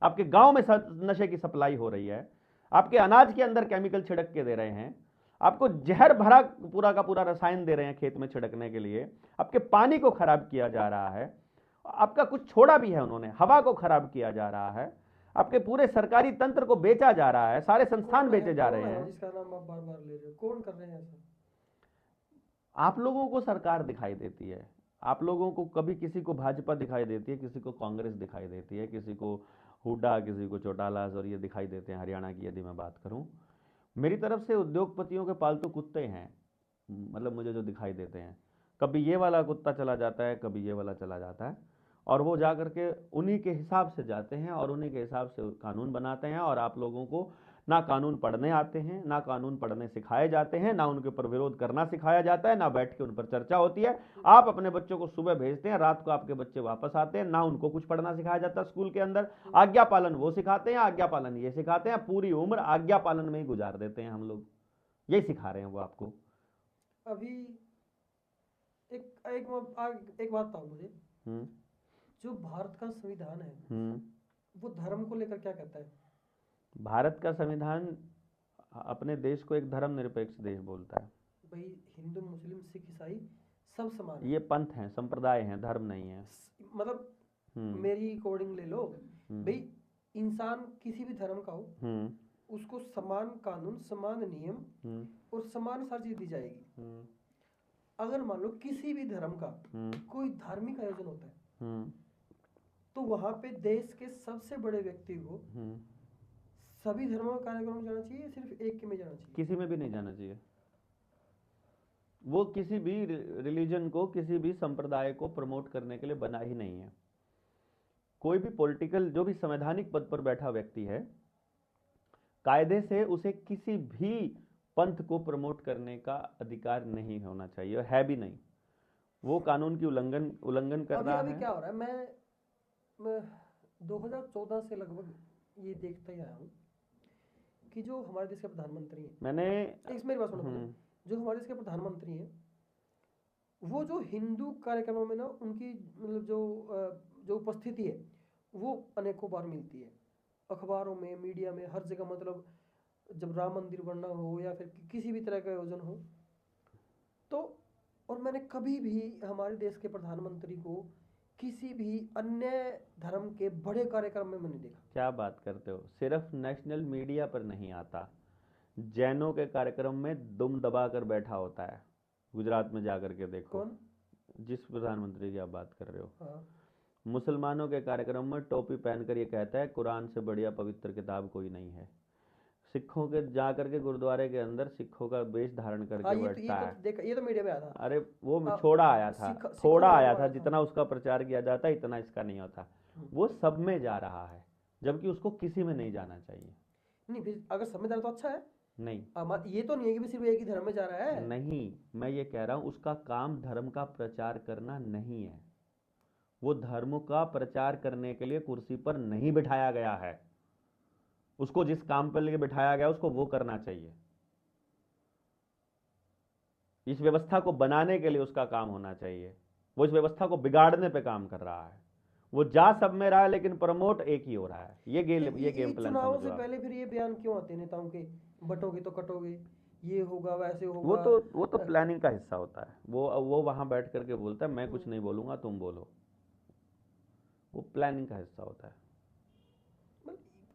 आपके गांव में नशे की सप्लाई हो रही है, आपके अनाज के अंदर केमिकल छिड़क के दे रहे हैं, आपको जहर भरा पूरा का पूरा रसायन दे रहे हैं खेत में छिड़कने के लिए, आपके पानी को खराब किया जा रहा है, आपका कुछ छोड़ा भी है उन्होंने, हवा को खराब किया जा रहा है, आपके पूरे सरकारी तंत्र को बेचा जा रहा है, सारे संस्थान बेचे जा रहे हैं। जिसका नाम आप बार बार ले रहे हो, कौन कर रहे हैं ऐसा? आप लोगों को सरकार दिखाई देती है, आप लोगों को कभी किसी को भाजपा दिखाई देती है, किसी को कांग्रेस दिखाई देती है, किसी को हुड्डा, किसी को चौटाला, और ये दिखाई देते हैं। हरियाणा की यदि मैं बात करूं, मेरी तरफ से उद्योगपतियों के पालतू कुत्ते हैं, मतलब मुझे जो दिखाई देते हैं, कभी ये वाला कुत्ता चला जाता है, कभी ये वाला चला जाता है, और वो जा करके उन्हीं के हिसाब से जाते हैं और उन्हीं के हिसाब से कानून बनाते हैं। और आप लोगों को ना कानून पढ़ने आते हैं, ना कानून पढ़ने सिखाए जाते हैं, ना उनके ऊपर विरोध करना सिखाया जाता है, ना बैठ के उन पर चर्चा होती है। आप अपने बच्चों को सुबह भेजते हैं, रात को आपके बच्चे वापस आते हैं, ना उनको कुछ पढ़ना सिखाया जाता स्कूल के अंदर। आज्ञा पालन वो सिखाते हैं, आज्ञा पालन ये सिखाते हैं, पूरी उम्र आज्ञा पालन में ही गुजार देते हैं हम लोग, यही सिखा रहे हैं वो आपको। अभी एक बात बताओ मुझे, जो भारत का संविधान है वो धर्म को लेकर क्या कहता है? भारत का संविधान अपने देश को एक धर्मनिरपेक्ष देश बोलता है। भाई हिंदू, मुस्लिम, सिख, ईसाई सब समान है। ये पंथ हैं, संप्रदाय हैं, धर्म नहीं है। मतलब मेरी अकॉर्डिंग ले लो भाई, इंसान किसी भी धर्म का हो उसको समान कानून, समान नियम और समान सारी चीज दी जाएगी। अगर मान लो किसी भी धर्म का कोई धार्मिक आयोजन होता है तो वहां पे देश के सबसे बड़े व्यक्ति को सभी धर्मों का कार्यक्रम में जाना चाहिए, सिर्फ एक के में जाना चाहिए? किसी में भी नहीं जाना चाहिए। वो किसी भी रिलीजन को, किसी भी संप्रदाय को प्रमोट करने के लिए बना ही नहीं है। कोई भी पॉलिटिकल, जो भी संवैधानिक पद पर बैठा व्यक्ति है, कायदे से उसे किसी भी पंथ को प्रमोट करने का अधिकार नहीं होना चाहिए, और है भी नहीं। वो कानून की उल्लंघन कर रहा है। अभी क्या हो रहा है, मैं 2014 से लगभग ये देखता ही आया हूँ कि जो हमारे देश के प्रधानमंत्री हैं, मेरी बात सुनो, जो हमारे देश के प्रधानमंत्री हैं वो जो हिंदू कार्यक्रमों में ना उनकी मतलब जो उपस्थिति है वो अनेकों बार मिलती है, अखबारों में, मीडिया में, हर जगह। मतलब जब राम मंदिर बनना हो या फिर किसी भी तरह का आयोजन हो तो, और मैंने कभी भी हमारे देश के प्रधानमंत्री को किसी भी अन्य धर्म के बड़े कार्यक्रम में मैंने देखा। क्या बात करते हो, सिर्फ नेशनल मीडिया पर नहीं आता, जैनों के कार्यक्रम में दुम दबा कर बैठा होता है। गुजरात में जाकर के देखो। कौन? जिस प्रधानमंत्री की आप बात कर रहे हो। हाँ। मुसलमानों के कार्यक्रम में टोपी पहनकर ये कहता है कुरान से बढ़िया पवित्र किताब कोई नहीं है। सिखों के जाकर के गुरुद्वारे के अंदर सिखों का वेश धारण करके बैठता है। ये तो मीडिया में आया था। अरे वो छोड़ा आया था, थोड़ा आया था, जितना उसका प्रचार किया जाता है इतना इसका नहीं होता। वो सब में जा रहा है, जबकि उसको किसी में नहीं जाना चाहिए। नहीं, फिर अगर सब में जा रहा तो अच्छा है। नहीं, ये तो नहीं है कि सिर्फ एक ही धर्म में जा रहा है। नहीं, मैं ये कह रहा हूं उसका काम धर्म का प्रचार करना नहीं है। वो धर्म का प्रचार करने के लिए कुर्सी पर नहीं बिठाया गया है। उसको जिस काम पर लेके बिठाया गया उसको वो करना चाहिए। इस व्यवस्था को बनाने के लिए उसका काम होना चाहिए। वो इस व्यवस्था को बिगाड़ने पे काम कर रहा है। वो जा सब में रहा है लेकिन प्रमोट एक ही हो रहा है। ये गेम प्लान चुनाव से पहले फिर ये बयान क्यों आते नेताओं के, बटोगे तो कटोगे, ये होगा वैसे होगा? वो तो प्लानिंग का हिस्सा होता है। वो वहां बैठ करके बोलता है मैं कुछ नहीं बोलूंगा, तुम बोलो। वो प्लानिंग का हिस्सा होता है।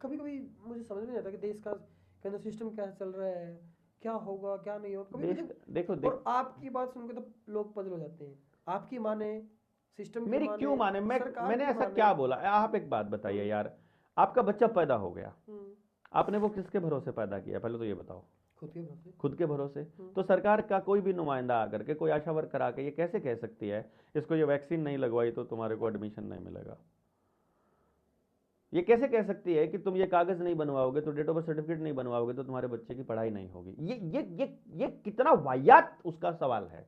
कभी कभी मुझे समझ में नहीं आता कि देश का अंदर सिस्टम कैसे चल रहा है, क्या होगा क्या नहीं होगा। कभी देखो और आपकी बात सुन के तो लोग पजल हो जाते हैं। आपकी माने सिस्टम, मेरी क्यों माने? मैंने ऐसा क्या बोला? आप एक बात बताइए यार, आपका बच्चा पैदा हो गया, आपने वो किसके भरोसे पैदा किया? पहले तो ये बताओ। खुद के भरोसे। तो सरकार का कोई भी नुमाइंदा आकर के, कोई आशा वर्कर आकर ये कैसे कह सकती है इसको ये वैक्सीन नहीं लगवाई तो तुम्हारे को एडमिशन नहीं मिलेगा? ये कैसे कह सकती है कि तुम ये कागज नहीं बनवाओगे तो, डेट ऑफ बर्थ सर्टिफिकेट नहीं बनवाओगे तो तुम्हारे बच्चे की पढ़ाई नहीं होगी? ये कितना वाहियात उसका सवाल है,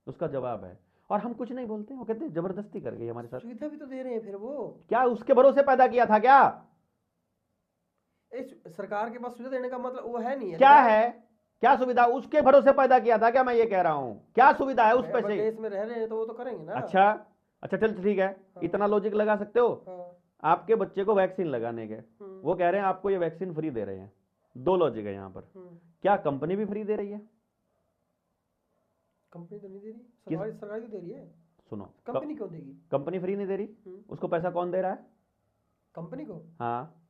उसका जवाब है। और हम कुछ नहीं बोलते। वो कहते हैं जबरदस्ती कर गई हमारे साथ। सुविधा भी तो दे रहे हैं। फिर वो क्या उसके भरोसे पैदा किया था क्या? सरकार के पास सुविधा देने का मतलब वो है नहीं है। क्या है? क्या सुविधा, उसके भरोसे पैदा किया था क्या, मैं ये कह रहा हूं, क्या सुविधा है उस अगर पैसे। देश में रह रहे हैं तो वो तो करेंगे ना। अच्छा अच्छा चल ठीक है, इतना लॉजिक लगा सकते हो। हाँ। आपके बच्चे को वैक्सीन लगाने के, वो कह रहे हैं आपको ये वैक्सीन फ्री दे रहे हैं। दो लॉजिक है यहाँ पर, क्या कंपनी भी फ्री दे रही है? कंपनी तो नहीं दे रही, सरकारी तो दे रही है। सुनो, कंपनी क्यों देगी? कंपनी फ्री नहीं दे रही, उसको पैसा कौन दे रहा है? कंपनी को। हाँ,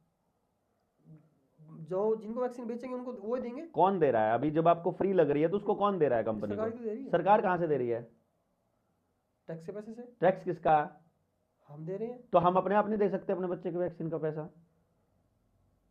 जो जिनको वैक्सीन बेचेंगे उनको वो देंगे। कौन दे रहा है? अभी जब आपको फ्री लग रही है तो उसको कौन दे रहा है? कंपनी सरकार को। तो दे रही है। सरकार कहाँ से दे रही है? टैक्स के पैसे से। टैक्स किसका? हम दे रहे हैं। तो हम अपने आप नहीं दे सकते अपने बच्चे के वैक्सीन का पैसा?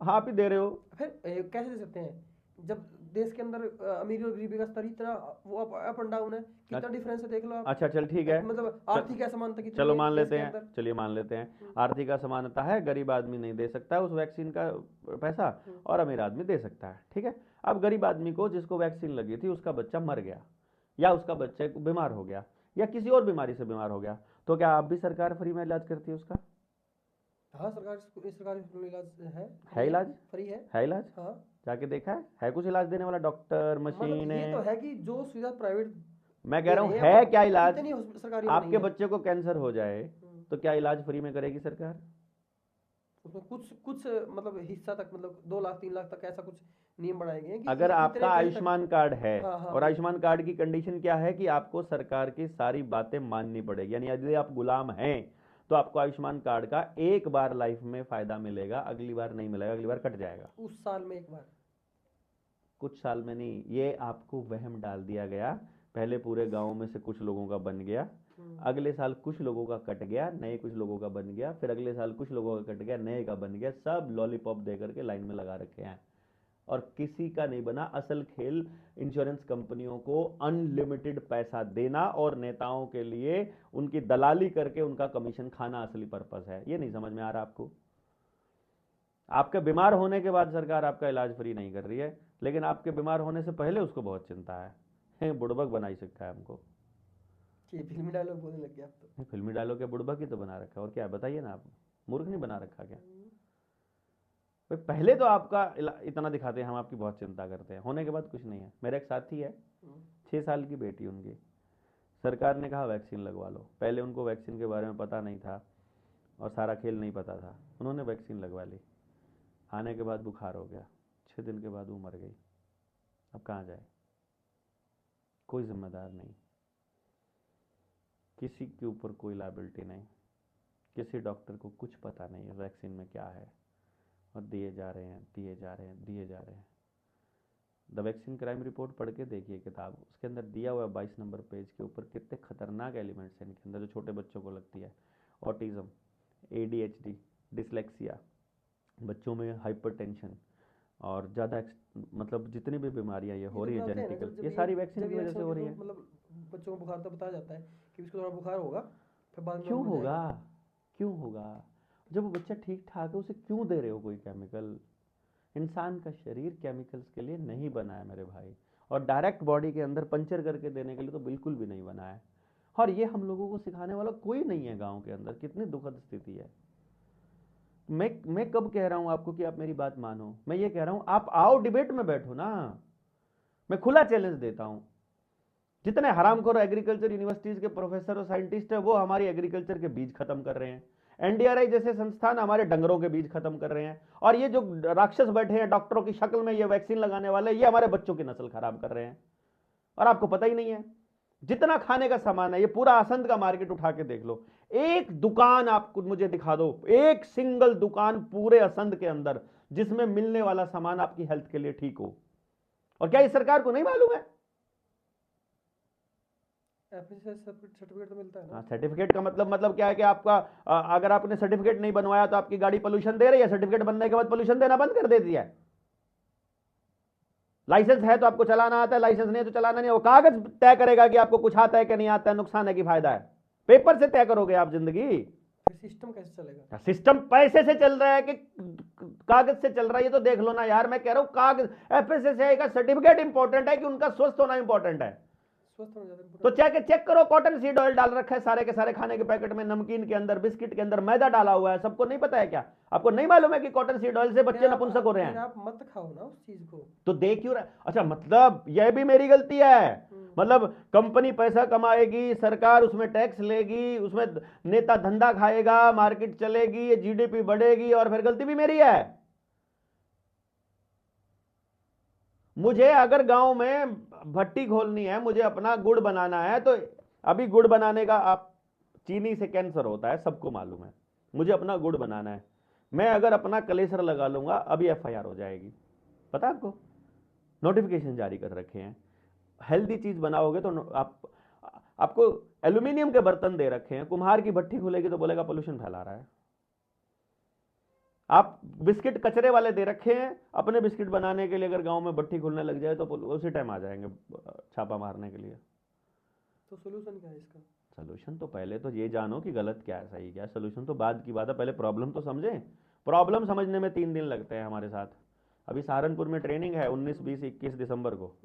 हाँ, आप ही दे रहे हो। फिर कैसे दे सकते हैं जब देश के अंदर अमीरी और गरीबी का स्तर इतना वो अप एंड डाउन है, कितना डिफरेंस है देख लो आप। अच्छा चल ठीक है, मतलब आर्थिक असमानता कितनी चलो है मान देश लेते के हैं, अंदर। चलिए मान लेते हैं आर्थिक असमानता है, गरीब आदमी नहीं दे सकता है उस वैक्सीन का पैसा और अमीर आदमी दे सकता है, ठीक है। अब गरीब आदमी को जिसको वैक्सीन लगी थी उसका बच्चा मर गया या उसका बच्चा बीमार हो गया या किसी और बीमारी से बीमार हो गया, तो क्या आप भी सरकार फ्री में इलाज करती है उसका? हाँ, सरकारी इलाज है इलाज? फ्री है इलाज? हाँ। जाके देखा है कुछ इलाज देने वाला डॉक्टर, मतलब मशीन ये तो है? है कि जो सुविधा प्राइवेट मैं कह रहा हूँ दे रहे हैं, है वो क्या इलाज? इतनी सरकारी में आपके नहीं है। बच्चे को कैंसर हो जाए तो क्या इलाज फ्री में करेगी सरकार? उसमें कुछ मतलब हिस्सा तक, मतलब 2 लाख 3 लाख तक ऐसा कुछ नियम बनाएंगे कि अगर इतने आपका पैसे आयुष्मान कार्ड है, हाँ, हाँ, और आयुष्मान कार्ड की कंडीशन क्या है कि आपको सरकार की सारी बातें माननी पड़ेगी, यानी यदि आप गुलाम हैं तो आपको आयुष्मान कार्ड का एक बार लाइफ में फायदा मिलेगा, अगली बार नहीं मिलेगा, अगली बार कट जाएगा। उस साल में एक बार, कुछ साल में नहीं, ये आपको वहम डाल दिया गया। पहले पूरे गांव में से कुछ लोगों का बन गया, अगले साल कुछ लोगों का कट गया, नए कुछ लोगों का बन गया, फिर अगले साल कुछ लोगों का कट गया, नए का बन गया, सब लॉलीपॉप दे करके लाइन में लगा रखे हैं और किसी का नहीं बना। असल खेल इंश्योरेंस कंपनियों को अनलिमिटेड पैसा देना और नेताओं के लिए उनकी दलाली करके उनका कमीशन खाना असली पर्पस है। ये नहीं समझ में आ रहा आपको? आपके बीमार होने के बाद सरकार आपका इलाज फ्री नहीं कर रही है, लेकिन आपके बीमार होने से पहले उसको बहुत चिंता है। बुड़बक बना ही सकता है हमको। ये फिल्मी डायलॉग बोलने लग गया अब तो। फिल्मी डायलॉग के बुड़बक ही तो बना रखा है, और क्या बताइए ना, आप मूर्ख नहीं बना रखा क्या? भाई पहले तो आपका इतना दिखाते हैं हम आपकी बहुत चिंता करते हैं, होने के बाद कुछ नहीं है। मेरा एक साथी है, 6 साल की बेटी उनकी, सरकार ने कहा वैक्सीन लगवा लो। पहले उनको वैक्सीन के बारे में पता नहीं था और सारा खेल नहीं पता था, उन्होंने वैक्सीन लगवा ली। आने के बाद बुखार हो गया, 6 दिन के बाद वो मर गई। अब कहाँ जाए? कोई जिम्मेदार नहीं, किसी के ऊपर कोई लायबिलिटी नहीं, किसी डॉक्टर को कुछ पता नहीं है वैक्सीन में क्या है, और दिए जा रहे हैं, दिए जा रहे हैं, दिए जा रहे हैं। द वैक्सीन क्राइम रिपोर्ट पढ़ के देखिए किताब, उसके अंदर दिया हुआ 22 नंबर पेज के ऊपर कितने खतरनाक एलिमेंट्स हैं इनके अंदर जो छोटे बच्चों को लगती है। ऑटिज्म, ADHD, डिसलेक्सिया, बच्चों में हाइपरटेंशन और ज़्यादा मतलब जितनी भी बीमारियां ये हो रही है जेनेटिकल, ये सारी वैक्सीन की वजह से हो रही है। मतलब बच्चों को बुखार तो बताया जाता है कि इसको थोड़ा बुखार होगा, फिर बाद में क्यों होगा? क्यों होगा? जब वो बच्चा ठीक ठाक है उसे क्यों दे रहे हो कोई केमिकल? इंसान का शरीर केमिकल्स के लिए नहीं बना है मेरे भाई, और डायरेक्ट बॉडी के अंदर पंचर करके देने के लिए तो बिल्कुल भी नहीं बना है। और ये हम लोगों को सिखाने वाला कोई नहीं है गांव के अंदर। कितनी दुखद स्थिति है। मैं कब कह रहा हूं आपको कि आप मेरी बात मानो? मैं ये कह रहा हूं आप आओ डिबेट में बैठो ना। मैं खुला चैलेंज देता हूं, जितने हरामखोर एग्रीकल्चर यूनिवर्सिटीज के प्रोफेसर और साइंटिस्ट है वो हमारी एग्रीकल्चर के बीज खत्म कर रहे हैं। NDRI जैसे संस्थान हमारे डंगरों के बीज खत्म कर रहे हैं, और ये जो राक्षस बैठे हैं डॉक्टरों की शक्ल में, ये वैक्सीन लगाने वाले, ये हमारे बच्चों की नस्ल खराब कर रहे हैं और आपको पता ही नहीं है। जितना खाने का सामान है, ये पूरा आसंद का मार्केट उठा के देख लो, एक दुकान आपको मुझे दिखा दो, एक सिंगल दुकान पूरे असंध के अंदर जिसमें मिलने वाला सामान आपकी हेल्थ के लिए ठीक हो। और क्या इस सरकार को नहीं मालूम है? सर्टिफिकेट तो मिलता है ना। सर्टिफिकेट का मतलब क्या है कि आपका अगर आपने सर्टिफिकेट नहीं बनवाया तो आपकी गाड़ी पोल्यूशन दे रही है, सर्टिफिकेट बनने के बाद पोल्यूशन देना बंद कर देती है। लाइसेंस है तो आपको चलाना आता है, लाइसेंस नहीं है तो चलाना नहीं है। वो कागज तय करेगा कि आपको कुछ आता है कि नहीं आता है, नुकसान है कि फायदा है। पेपर से तय करोगे आप जिंदगी। सिस्टम कैसे चलेगा? सिस्टम पैसे से चल रहा है कि कागज से चल रहा है, ये तो देख लो ना यार। मैं कह रहा हूं कागज, FSSAI का सर्टिफिकेट इंपॉर्टेंट है कि उनका स्वस्थ होना इंपॉर्टेंट है? स्वस्थ हो जाते हैं तो पूरा। चेक करो, कॉटन सीड ऑयल डाल रखा है सारे के सारे खाने के पैकेट में, नमकीन के अंदर, बिस्किट के अंदर मैदा डाला हुआ है, सबको नहीं पता है क्या? आपको नहीं मालूम है कि कॉटन सीड ऑयल से बच्चे नपुंसक हो रहे फिर हैं? आप मत खाओ ना उस चीज को। तो देख क्यों रहा? अच्छा, मतलब यह भी मेरी गलती है? मतलब कंपनी पैसा कमाएगी, सरकार उसमें टैक्स लेगी, उसमें नेता धंधा खाएगा, मार्केट चलेगी, जीडीपी बढ़ेगी, और फिर गलती भी मेरी है? मुझे अगर गांव में भट्टी खोलनी है, मुझे अपना गुड़ बनाना है, तो अभी गुड़ बनाने का, आप चीनी से कैंसर होता है सबको मालूम है, मुझे अपना गुड़ बनाना है, मैं अगर अपना कलेसर लगा लूंगा अभी एफआईआर हो जाएगी, पता है आपको? नोटिफिकेशन जारी कर रखे हैं। हेल्दी चीज बनाओगे तो आपको एल्यूमिनियम के बर्तन दे रखे हैं, कुम्हार की भट्टी खुलेगी तो बोलेगा पोल्यूशन फैला रहा है। आप बिस्किट कचरे वाले दे रखे हैं, अपने बिस्किट बनाने के लिए अगर गांव में भट्टी खुलने लग जाए तो उसी टाइम आ जाएंगे छापा मारने के लिए। तो सोल्यूशन क्या है इसका? सोल्यूशन तो पहले तो ये जानो कि गलत क्या है, सही क्या है। सोल्यूशन तो बाद की बात है, पहले प्रॉब्लम तो समझें। प्रॉब्लम समझने में 3 दिन लगते हैं हमारे साथ। अभी सहारनपुर में ट्रेनिंग है 19, 20, 21 दिसंबर को,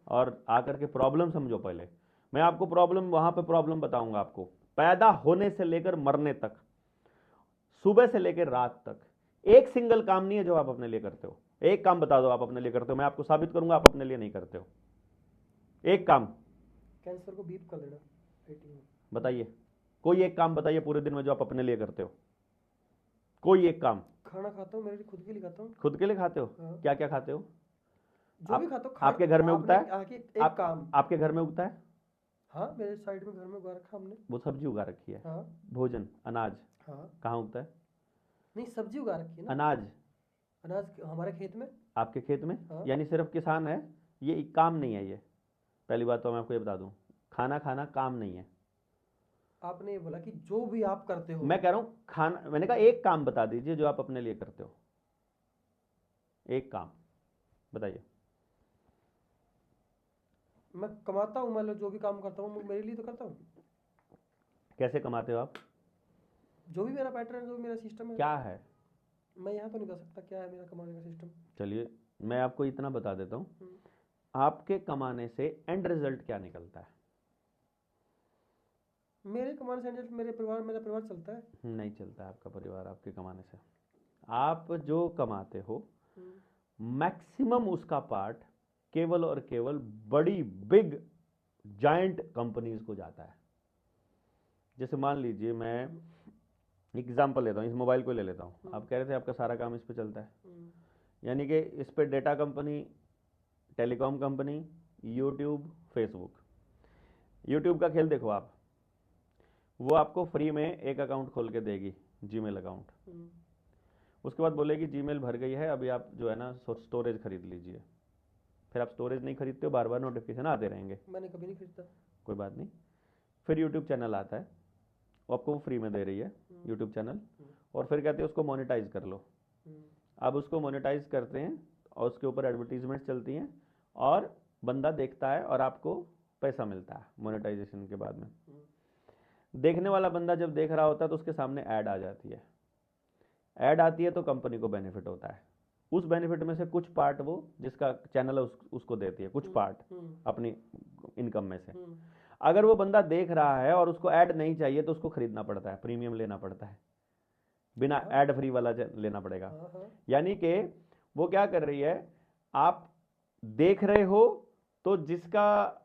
और आकर के प्रॉब्लम समझो पहले। मैं आपको प्रॉब्लम, वहां पे प्रॉब्लम बताऊंगा आपको, पैदा होने से लेकर मरने तक, सुबह से लेकर रात तक। एक सिंगल काम नहीं है जो आप अपने लिए करते हो। एक काम बता दो आप अपने लिए करते हो, मैं आपको साबित करूंगा आप अपने लिए नहीं करते हो। एक काम। कैंसर को बीप कर देना पेटी में। बताइए, कोई एक काम बताइए पूरे दिन में जो आप अपने लिए करते हो, कोई एक काम। खाना खाता हूँ, मेरे लिए खुद के लिए खाता हूँ। खुद के लिए खाते हो? हाँ। क्या क्या खाते हो? जो भी खाता हूँ आपके घर में उगता है? एक काम। आपके घर में उगता है? हाँ, मेरे साइड में घर में उगा रखा हमने। वो सब्जी उगा रखी है? हाँ। भोजन, अनाज? हाँ। कहाँ उगता है? नहीं, सब्जी उगा रखी है ना। अनाज अनाज हमारे खेत में। आपके खेत में? हाँ। यानी सिर्फ किसान है? ये एक काम नहीं है। ये पहली बात तो मैं आपको ये बता दूं, खाना खाना काम नहीं है। आपने ये बोला कि जो भी आप करते हो। मैं कह रहा हूं खाना, मैंने कहा एक काम बता दीजिए जो आप अपने लिए करते हो। एक काम बताइए। मैं कमाता हूँ, मतलब जो भी काम करता हूँ मेरे लिए तो करता हूँ। कैसे कमाते हो आप? जो भी मेरा पैटर्न है, जो भी मेरा सिस्टम है। क्या है? मैं यहाँ तो नहीं बता सकता क्या है मेरा कमाने का सिस्टम। चलिए मैं आपको इतना बता देता हूँ, आपके कमाने से एंड रिजल्ट क्या निकलता है? मेरे कमाने से मेरा परिवार चलता है। नहीं चलता है आपका परिवार आपके कमाने से। आप जो कमाते हो मैक्सिमम उसका पार्ट केवल और केवल बड़ी बिग जायंट कंपनीज को जाता है। जैसे मान लीजिए, मैं एग्जांपल लेता हूँ, इस मोबाइल को ले लेता हूँ। आप कह रहे थे आपका सारा काम इस पे चलता है, यानी कि इस पे data company, telecom company, YouTube, Facebook. YouTube का खेल देखो आप, वो आपको फ्री में एक अकाउंट खोल के देगी, जीमेल अकाउंट। उसके बाद बोलेगी जीमेल भर गई है, अभी आप जो है ना स्टोरेज खरीद लीजिए। फिर आप स्टोरेज नहीं खरीदते हो, बार बार नोटिफिकेशन आते रहेंगे। मैंने कभी नहीं खरीदा। कोई बात नहीं। फिर यूट्यूब चैनल आता है, वो आपको फ्री में दे रही है यूट्यूब चैनल, और फिर कहते हैं उसको मोनेटाइज कर लो। अब उसको मोनेटाइज करते हैं और उसके ऊपर एडवर्टीजमेंट चलती हैं और बंदा देखता है और आपको पैसा मिलता है मोनेटाइजेशन के बाद में। देखने वाला बंदा जब देख रहा होता है तो उसके सामने ऐड आ जाती है। ऐड आती है तो कंपनी को बेनिफिट होता है। उस बेनिफिट में से कुछ पार्ट वो जिसका चैनल है उसको देती है, कुछ पार्ट अपनी इनकम में से। अगर वो बंदा देख रहा है और उसको ऐड नहीं चाहिए तो उसको खरीदना पड़ता है, प्रीमियम लेना पड़ता है, बिना ऐड फ्री वाला लेना पड़ेगा। यानी कि वो क्या कर रही है, आप देख रहे हो तो जिसका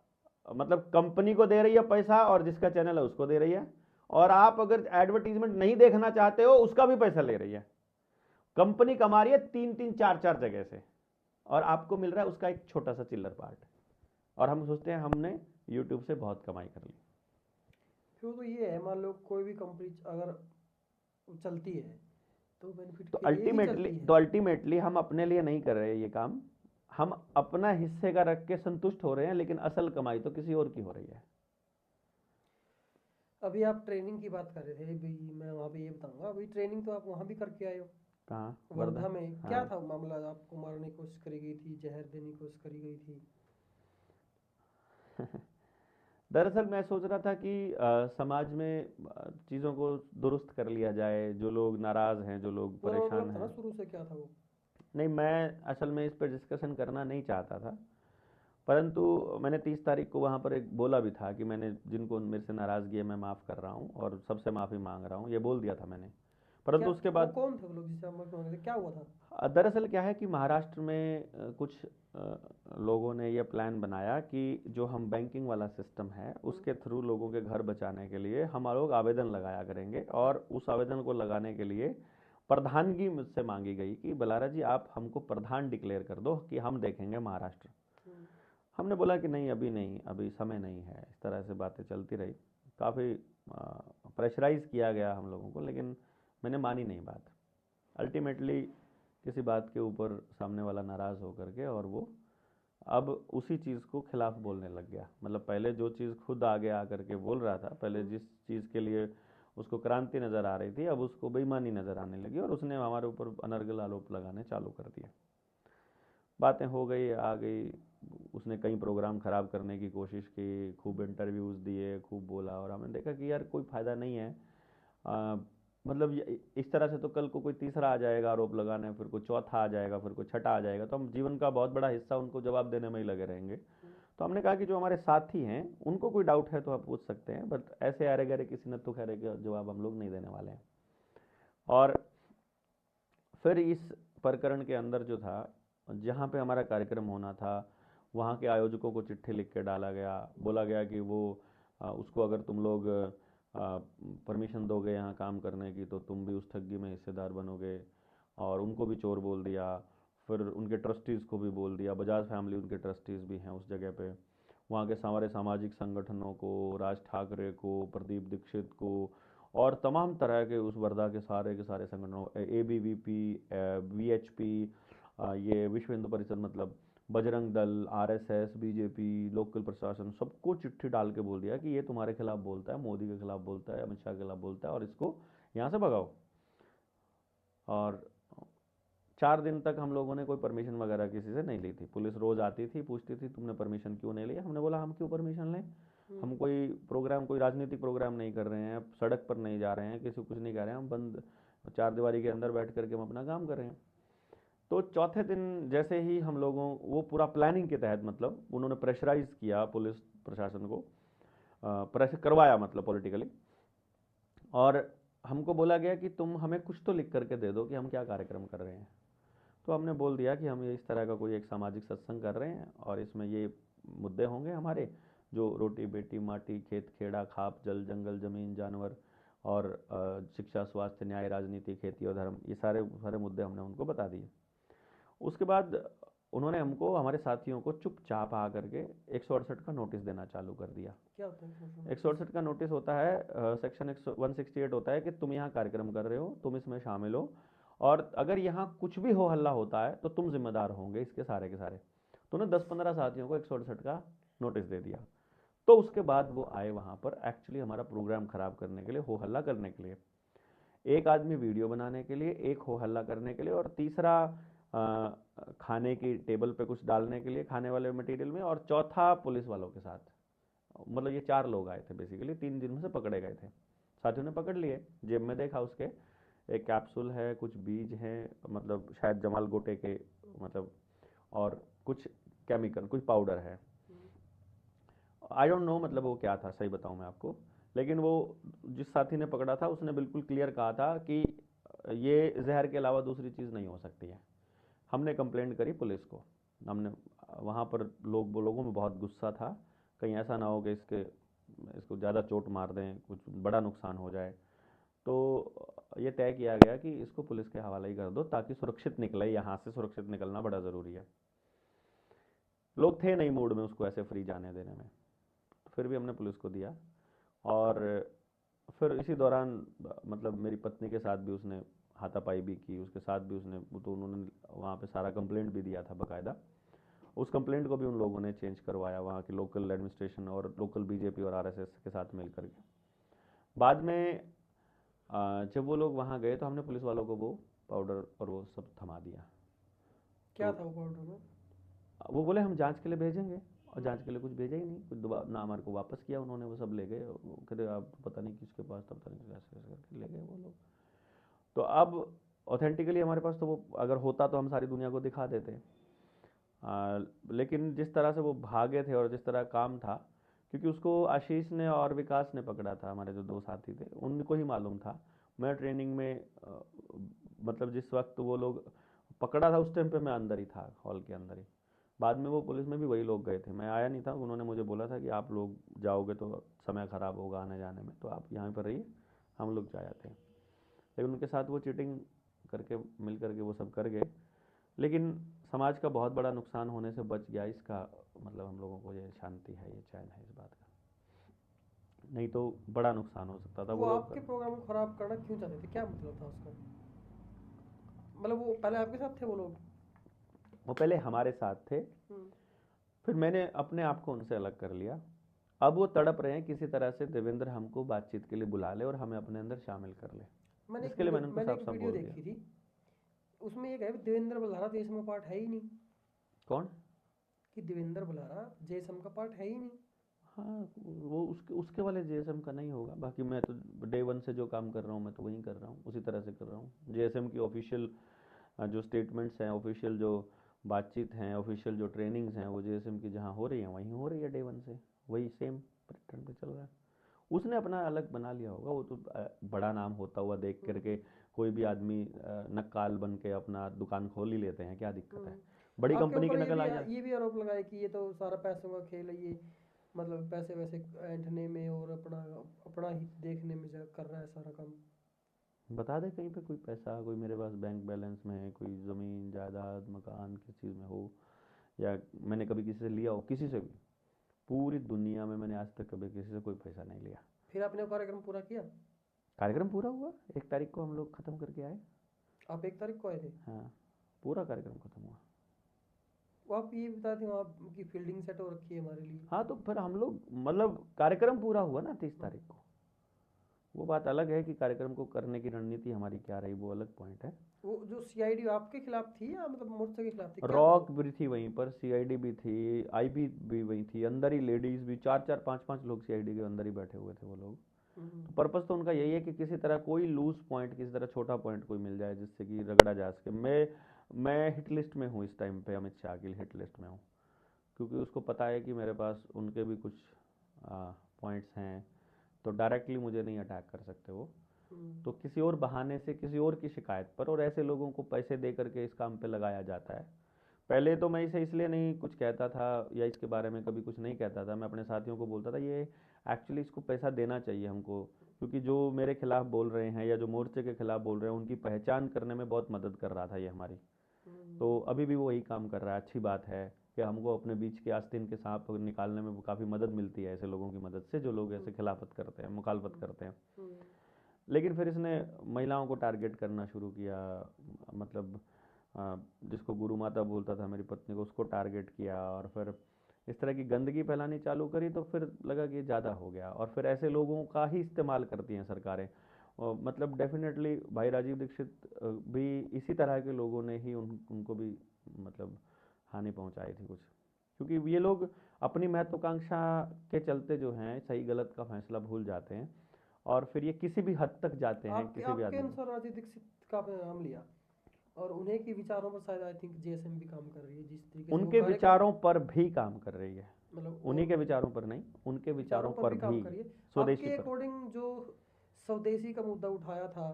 मतलब कंपनी को दे रही है पैसा और जिसका चैनल है उसको दे रही है, और आप अगर एडवर्टीजमेंट नहीं देखना चाहते हो उसका भी पैसा ले रही है। कंपनी कमा रही है 3-3, 4-4 जगह से, और आपको मिल रहा है उसका एक छोटा सा चिल्लर पार्ट। और हम सोचते हैं हमने यूट्यूब से बहुत कमाई कर ली। फिर तो ये है, मान लो कोई भी कंपनी अगर चलती है तो बेनिफिट तो के लिए ही चलती है। अल्टीमेटली हम अपने लिए नहीं कर रहे ये काम, हम अपना हिस्से का रख के संतुष्ट हो रहे हैं, लेकिन असल कमाई तो किसी और की हो रही है। अभी आप ट्रेनिंग की बात कर रहे थे भाई, मैं वहाँ पे ये बताऊंगा, अभी ट्रेनिंग तो आप वहाँ भी करके आए हो। कहाँ? वर्धा में। हाँ। क्या था मामला? आपको मारने की कोशिश करी गई थी, जहर देने की कोशिश करी गई थी। दरअसल मैं सोच रहा था कि समाज में चीज़ों को दुरुस्त कर लिया जाए, जो लोग नाराज़ हैं, जो लोग परेशान हैं। शुरू से क्या था वो? नहीं, मैं असल में इस पर डिस्कशन करना नहीं चाहता था। परंतु मैंने 30 तारीख को वहाँ पर एक बोला भी था कि मैंने जिनको मेरे से नाराज़गी है मैं माफ़ कर रहा हूँ और सबसे माफ़ी मांग रहा हूँ, ये बोल दिया था मैंने। क्या परंतु उसके वो बाद कौन थे वो लोग जिससे हम माफी मांगे थे, क्या हुआ था? दरअसल क्या है कि महाराष्ट्र में कुछ लोगों ने ये प्लान बनाया कि जो हम बैंकिंग वाला सिस्टम है उसके थ्रू लोगों के घर बचाने के लिए हम लोग आवेदन लगाया करेंगे, और उस आवेदन को लगाने के लिए प्रधानगी मुझसे मांगी गई कि बलारा जी आप हमको प्रधान डिक्लेयर कर दो कि हम देखेंगे महाराष्ट्र। हम्म, हमने बोला कि नहीं, अभी नहीं, अभी समय नहीं है। इस तरह से बातें चलती रही, काफ़ी प्रेशराइज किया गया हम लोगों को, लेकिन मैंने मानी नहीं बात। अल्टीमेटली किसी बात के ऊपर सामने वाला नाराज़ होकर के और वो अब उसी चीज़ को खिलाफ बोलने लग गया। मतलब पहले जो चीज़ खुद आगे आकर के बोल रहा था, पहले जिस चीज़ के लिए उसको क्रांति नज़र आ रही थी, अब उसको बेईमानी नज़र आने लगी और उसने हमारे ऊपर अनर्गल आरोप लगाने चालू कर दिए। बातें हो गई आ गई, उसने कई प्रोग्राम ख़राब करने की कोशिश की, खूब इंटरव्यूज़ दिए, खूब बोला, और हमने देखा कि यार कोई फ़ायदा नहीं है। आ, मतलब इस तरह से तो कल को कोई तीसरा आ जाएगा आरोप लगाने, फिर कोई चौथा आ जाएगा, फिर कोई छठा आ जाएगा, तो हम जीवन का बहुत बड़ा हिस्सा उनको जवाब देने में ही लगे रहेंगे। तो हमने कहा कि जो हमारे साथी हैं उनको कोई डाउट है तो आप पूछ सकते हैं, बट ऐसे अरे गरे किसी नत्थु खैरे का जवाब हम लोग नहीं देने वाले हैं। और फिर इस प्रकरण के अंदर जो था, जहाँ पे हमारा कार्यक्रम होना था, वहाँ के आयोजकों को चिट्ठी लिख के डाला गया, बोला गया कि वो उसको अगर तुम लोग परमिशन दोगे यहाँ काम करने की तो तुम भी उस ठगी में हिस्सेदार बनोगे, और उनको भी चोर बोल दिया। फिर उनके ट्रस्टीज़ को भी बोल दिया, बजाज फैमिली उनके ट्रस्टीज़ भी हैं उस जगह पे, वहाँ के सारे सामाजिक संगठनों को, राज ठाकरे को, प्रदीप दीक्षित को, और तमाम तरह के उस वर्धा के सारे संगठनों, ABVP, VHP, ये विश्व हिंदू परिषद, मतलब Bajrang Dal, RSS, BJP, local प्रशासन, सबको चिट्ठी डाल के बोल दिया कि ये तुम्हारे खिलाफ बोलता है, मोदी के खिलाफ बोलता है, अमित शाह के खिलाफ बोलता है, और इसको यहाँ से भगाओ। और 4 दिन तक हम लोगों ने कोई परमिशन वगैरह किसी से नहीं ली थी। पुलिस रोज़ आती थी, पूछती थी तुमने परमिशन क्यों नहीं लिया। हमने बोला हम क्यों परमिशन लें, हम कोई प्रोग्राम, कोई राजनीतिक प्रोग्राम नहीं कर रहे हैं, सड़क पर नहीं जा रहे हैं, किसी को कुछ नहीं कह रहे हैं, हम बंद चार दीवारी के अंदर बैठ करके हम अपना काम कर रहे हैं। तो चौथे दिन जैसे ही हम लोगों, वो पूरा प्लानिंग के तहत, मतलब उन्होंने प्रेशराइज किया पुलिस प्रशासन को, प्रेशर करवाया मतलब पॉलिटिकली, और हमको बोला गया कि तुम हमें कुछ तो लिख करके दे दो कि हम क्या कार्यक्रम कर रहे हैं। तो हमने बोल दिया कि हम ये इस तरह का कोई एक सामाजिक सत्संग कर रहे हैं और इसमें ये मुद्दे होंगे हमारे, जो रोटी बेटी माटी खेत खेड़ा खाप जल जंगल ज़मीन जानवर और शिक्षा स्वास्थ्य न्याय राजनीति खेती और धर्म, ये सारे सारे मुद्दे हमने उनको बता दिए। उसके बाद उन्होंने हमको, हमारे साथियों को चुपचाप आ करके 168 का नोटिस देना चालू कर दिया। क्या होता है 168 का नोटिस होता है, सेक्शन 168 होता है कि तुम यहाँ कार्यक्रम कर रहे हो, तुम इसमें शामिल हो, और अगर यहाँ कुछ भी हो हल्ला होता है तो तुम जिम्मेदार होंगे इसके सारे के सारे। तो उन्होंने 10-15 साथियों को 168 का नोटिस दे दिया। तो उसके बाद वो आए वहाँ पर एक्चुअली हमारा प्रोग्राम खराब करने के लिए, हो हल्ला करने के लिए। एक आदमी वीडियो बनाने के लिए, एक हो हल्ला करने के लिए, और तीसरा खाने की टेबल पे कुछ डालने के लिए खाने वाले मटेरियल में, और चौथा पुलिस वालों के साथ। मतलब ये 4 लोग आए थे बेसिकली, 3 दिन में से पकड़े गए थे। साथियों ने पकड़ लिए, जेब में देखा उसके एक कैप्सूल है, कुछ बीज हैं, मतलब शायद जमाल गोटे के, मतलब, और कुछ केमिकल, कुछ पाउडर है, आई डोंट नो मतलब वो क्या था, सही बताऊं मैं आपको। लेकिन वो जिस साथी ने पकड़ा था उसने बिल्कुल क्लियर कहा था कि ये जहर के अलावा दूसरी चीज़ नहीं हो सकती है। हमने कंप्लेंट करी पुलिस को, हमने वहाँ पर लोगों में बहुत गुस्सा था, कहीं ऐसा ना हो कि इसको ज़्यादा चोट मार दें, कुछ बड़ा नुकसान हो जाए। तो ये तय किया गया कि इसको पुलिस के हवाले ही कर दो ताकि सुरक्षित निकले, यहाँ से सुरक्षित निकलना बड़ा ज़रूरी है। लोग थे नहीं मूड में उसको ऐसे फ्री जाने देने में, तो फिर भी हमने पुलिस को दिया। और फिर इसी दौरान मतलब मेरी पत्नी के साथ भी उसने हाथापाई भी की, उसके साथ भी उसने, तो उन्होंने वहाँ पे सारा कंप्लेंट भी दिया था बाकायदा। उस कंप्लेंट को भी उन लोगों ने चेंज करवाया वहाँ की लोकल एडमिनिस्ट्रेशन और लोकल BJP और RSS के साथ मिल करके। बाद में जब वो लोग वहाँ गए तो हमने पुलिस वालों को वो पाउडर और वो सब थमा दिया। क्या तो था वो पाउडर में? वो बोले हम जांच के लिए भेजेंगे, और जांच के लिए कुछ भेजा ही नहीं, कुछ दोबारा ना हमारे को वापस किया उन्होंने, वो सब ले गए। वो कहते आप पता नहीं किसके पास था, पता नहीं कैसे कैसे करके ले गए वो लोग। तो अब ऑथेंटिकली हमारे पास तो वो अगर होता तो हम सारी दुनिया को दिखा देते। लेकिन जिस तरह से वो भागे थे और जिस तरह काम था, क्योंकि उसको आशीष ने और विकास ने पकड़ा था, हमारे जो दो साथी थे उनको ही मालूम था। मैं ट्रेनिंग में मतलब जिस वक्त वो लोग पकड़ा था उस टाइम पे मैं अंदर ही था, हॉल के अंदर ही। बाद में वो पुलिस में भी वही लोग गए थे, मैं आया नहीं था। उन्होंने मुझे बोला था कि आप लोग जाओगे तो समय ख़राब होगा आने जाने में, तो आप यहाँ पर रहिए, हम लोग जा आते हैं। लेकिन उनके साथ वो चीटिंग करके मिल करके वो सब कर गए, लेकिन समाज का बहुत बड़ा नुकसान होने से बच गया। इसका मतलब हम लोगों को ये शांति है, ये चैन है इस बात का, नहीं तो बड़ा नुकसान हो सकता था। वो वो लोग आपके प्रोग्राम को खराब करना क्यों चाहते थे, क्या मतलब था उसका? मतलब वो पहले आपके साथ थे वो लोग? वो पहले हमारे साथ थे, हम्म। फिर मैंने अपने आप को उनसे अलग कर लिया। अब वो तड़प रहे हैं किसी तरह से देवेंद्र हमको बातचीत के लिए बुला ले और हमें अपने अंदर शामिल कर ले, जिसके लिए मैंने उनको मैंने साफ एक साफ वीडियो बोल दिया। देखी थी, उसमें ये कहा कि देवेंद्र बल्लारा जेएसएम का पार्ट है ही नहीं। कौन? कि देवेंद्र बल्लारा जेएसएम का पार्ट है ही नहीं। हाँ, वो उसके उसके वाले जेएसएम का नहीं होगा। बाकी मैं तो डे वन से जो काम कर रहा हूँ मैं तो वही कर रहा हूँ, उसी तरह से कर रहा हूँ। जेएसएम की ऑफिशियल जो स्टेटमेंट्स हैं, ऑफिशियल जो बातचीत हैं, ऑफिशियल जो ट्रेनिंग्स हैं, वो जेएसएम की जहाँ हो रही हैं वहीं हो रही है, डे वन से वही सेम पैटर्न पे चल रहा है। उसने अपना अलग बना लिया होगा, वो तो बड़ा नाम होता हुआ देख करके कोई भी आदमी नक्काल बन के अपना दुकान खोल ही लेते हैं, क्या दिक्कत है? बड़ी आपके कंपनी की ऊपर नकल आ जाए। ये भी आरोप लगाया कि ये तो सारा पैसों का खेल है, ये मतलब पैसे वैसे ऐंठने में और अपना अपना ही देखने में कर रहा है सारा काम। बता दे कहीं पे कोई पैसा, कोई मेरे पास बैंक बैलेंस में है, कोई ज़मीन जायदाद मकान किस चीज़ में हो, या मैंने कभी किसी से लिया हो, किसी से भी। पूरी दुनिया में मैंने आज तक कभी किसी से कोई पैसा नहीं लिया। फिर आपने वो कार्यक्रम पूरा किया? कार्यक्रम पूरा हुआ, 1 तारीख को हम लोग ख़त्म करके आए। आप 1 तारीख को आए थे? हाँ, पूरा कार्यक्रम ख़त्म हुआ। वो आप ये बता थे वहाँ की फील्डिंग सेट हो रखी है हमारे लिए। हाँ, तो फिर हम लोग मतलब कार्यक्रम पूरा हुआ ना 30 तारीख को। वो बात अलग है कि कार्यक्रम को करने की रणनीति हमारी क्या रही, वो अलग पॉइंट है। वो जो सीआईडी आपके खिलाफ थी या मतलब मोर्चे के खिलाफ थी, क्या था रॉक वो? भी थी वहीं पर, सीआईडी भी थी, आईबी भी वहीं थी, अंदर ही लेडीज भी 4-4 5-5 लोग सीआईडी के अंदर ही बैठे हुए थे वो लोग। तो पर्पस तो उनका यही है कि किसी तरह कोई लूज पॉइंट, किसी तरह छोटा पॉइंट कोई मिल जाए जिससे कि रगड़ा जा सके। मैं हिट लिस्ट में हूँ इस टाइम पे, अमित शाह की हिट लिस्ट में हूँ, क्योंकि उसको पता है कि मेरे पास उनके भी कुछ पॉइंट्स हैं, तो डायरेक्टली मुझे नहीं अटैक कर सकते वो। तो किसी और बहाने से, किसी और की शिकायत पर, और ऐसे लोगों को पैसे दे करके इस काम पे लगाया जाता है। पहले तो मैं इसे इसलिए नहीं कुछ कहता था या इसके बारे में कभी कुछ नहीं कहता था, मैं अपने साथियों को बोलता था ये एक्चुअली इसको पैसा देना चाहिए हमको, क्योंकि जो मेरे खिलाफ बोल रहे हैं या जो मोर्चे के खिलाफ बोल रहे हैं उनकी पहचान करने में बहुत मदद कर रहा था ये हमारी। तो अभी भी वो वही काम कर रहा है। अच्छी बात है कि हमको अपने बीच के आस्तीन के सांप निकालने में काफ़ी मदद मिलती है ऐसे लोगों की मदद से, जो लोग ऐसे खिलाफत करते हैं, मुखालफत करते हैं। लेकिन फिर इसने महिलाओं को टारगेट करना शुरू किया, मतलब जिसको गुरु माता बोलता था मेरी पत्नी को, उसको टारगेट किया, और फिर इस तरह की गंदगी फैलानी चालू करी। तो फिर लगा कि ज़्यादा हो गया, और फिर ऐसे लोगों का ही इस्तेमाल करती हैं सरकारें। और मतलब डेफिनेटली भाई राजीव दीक्षित भी इसी तरह के लोगों ने ही उनको भी मतलब हानि पहुंचाई थी कुछ, क्योंकि ये लोग अपनी महत्वाकांक्षा के चलते जो हैं सही गलत का फैसला भूल जाते हैं, और फिर ये किसी भी हद तक जाते हैं आपके किसी भी आपके आदमी। अनुसार राजीव दीक्षित का आपने नाम लिया, और उन्हीं के विचारों पर शायद आई थिंक जेएसएम भी काम कर रही है, जिस तरीके से वो उनके कार्यक्रम विचारों पर भी काम कर रही है, मतलब उन्हीं के विचारों पर नहीं, उनके विचारों विचारों पर पर भी काम भी, कर रही है। स्वदेशी आपके पर। अकॉर्डिंग जो स्वदेशी का मुद्दा उठाया था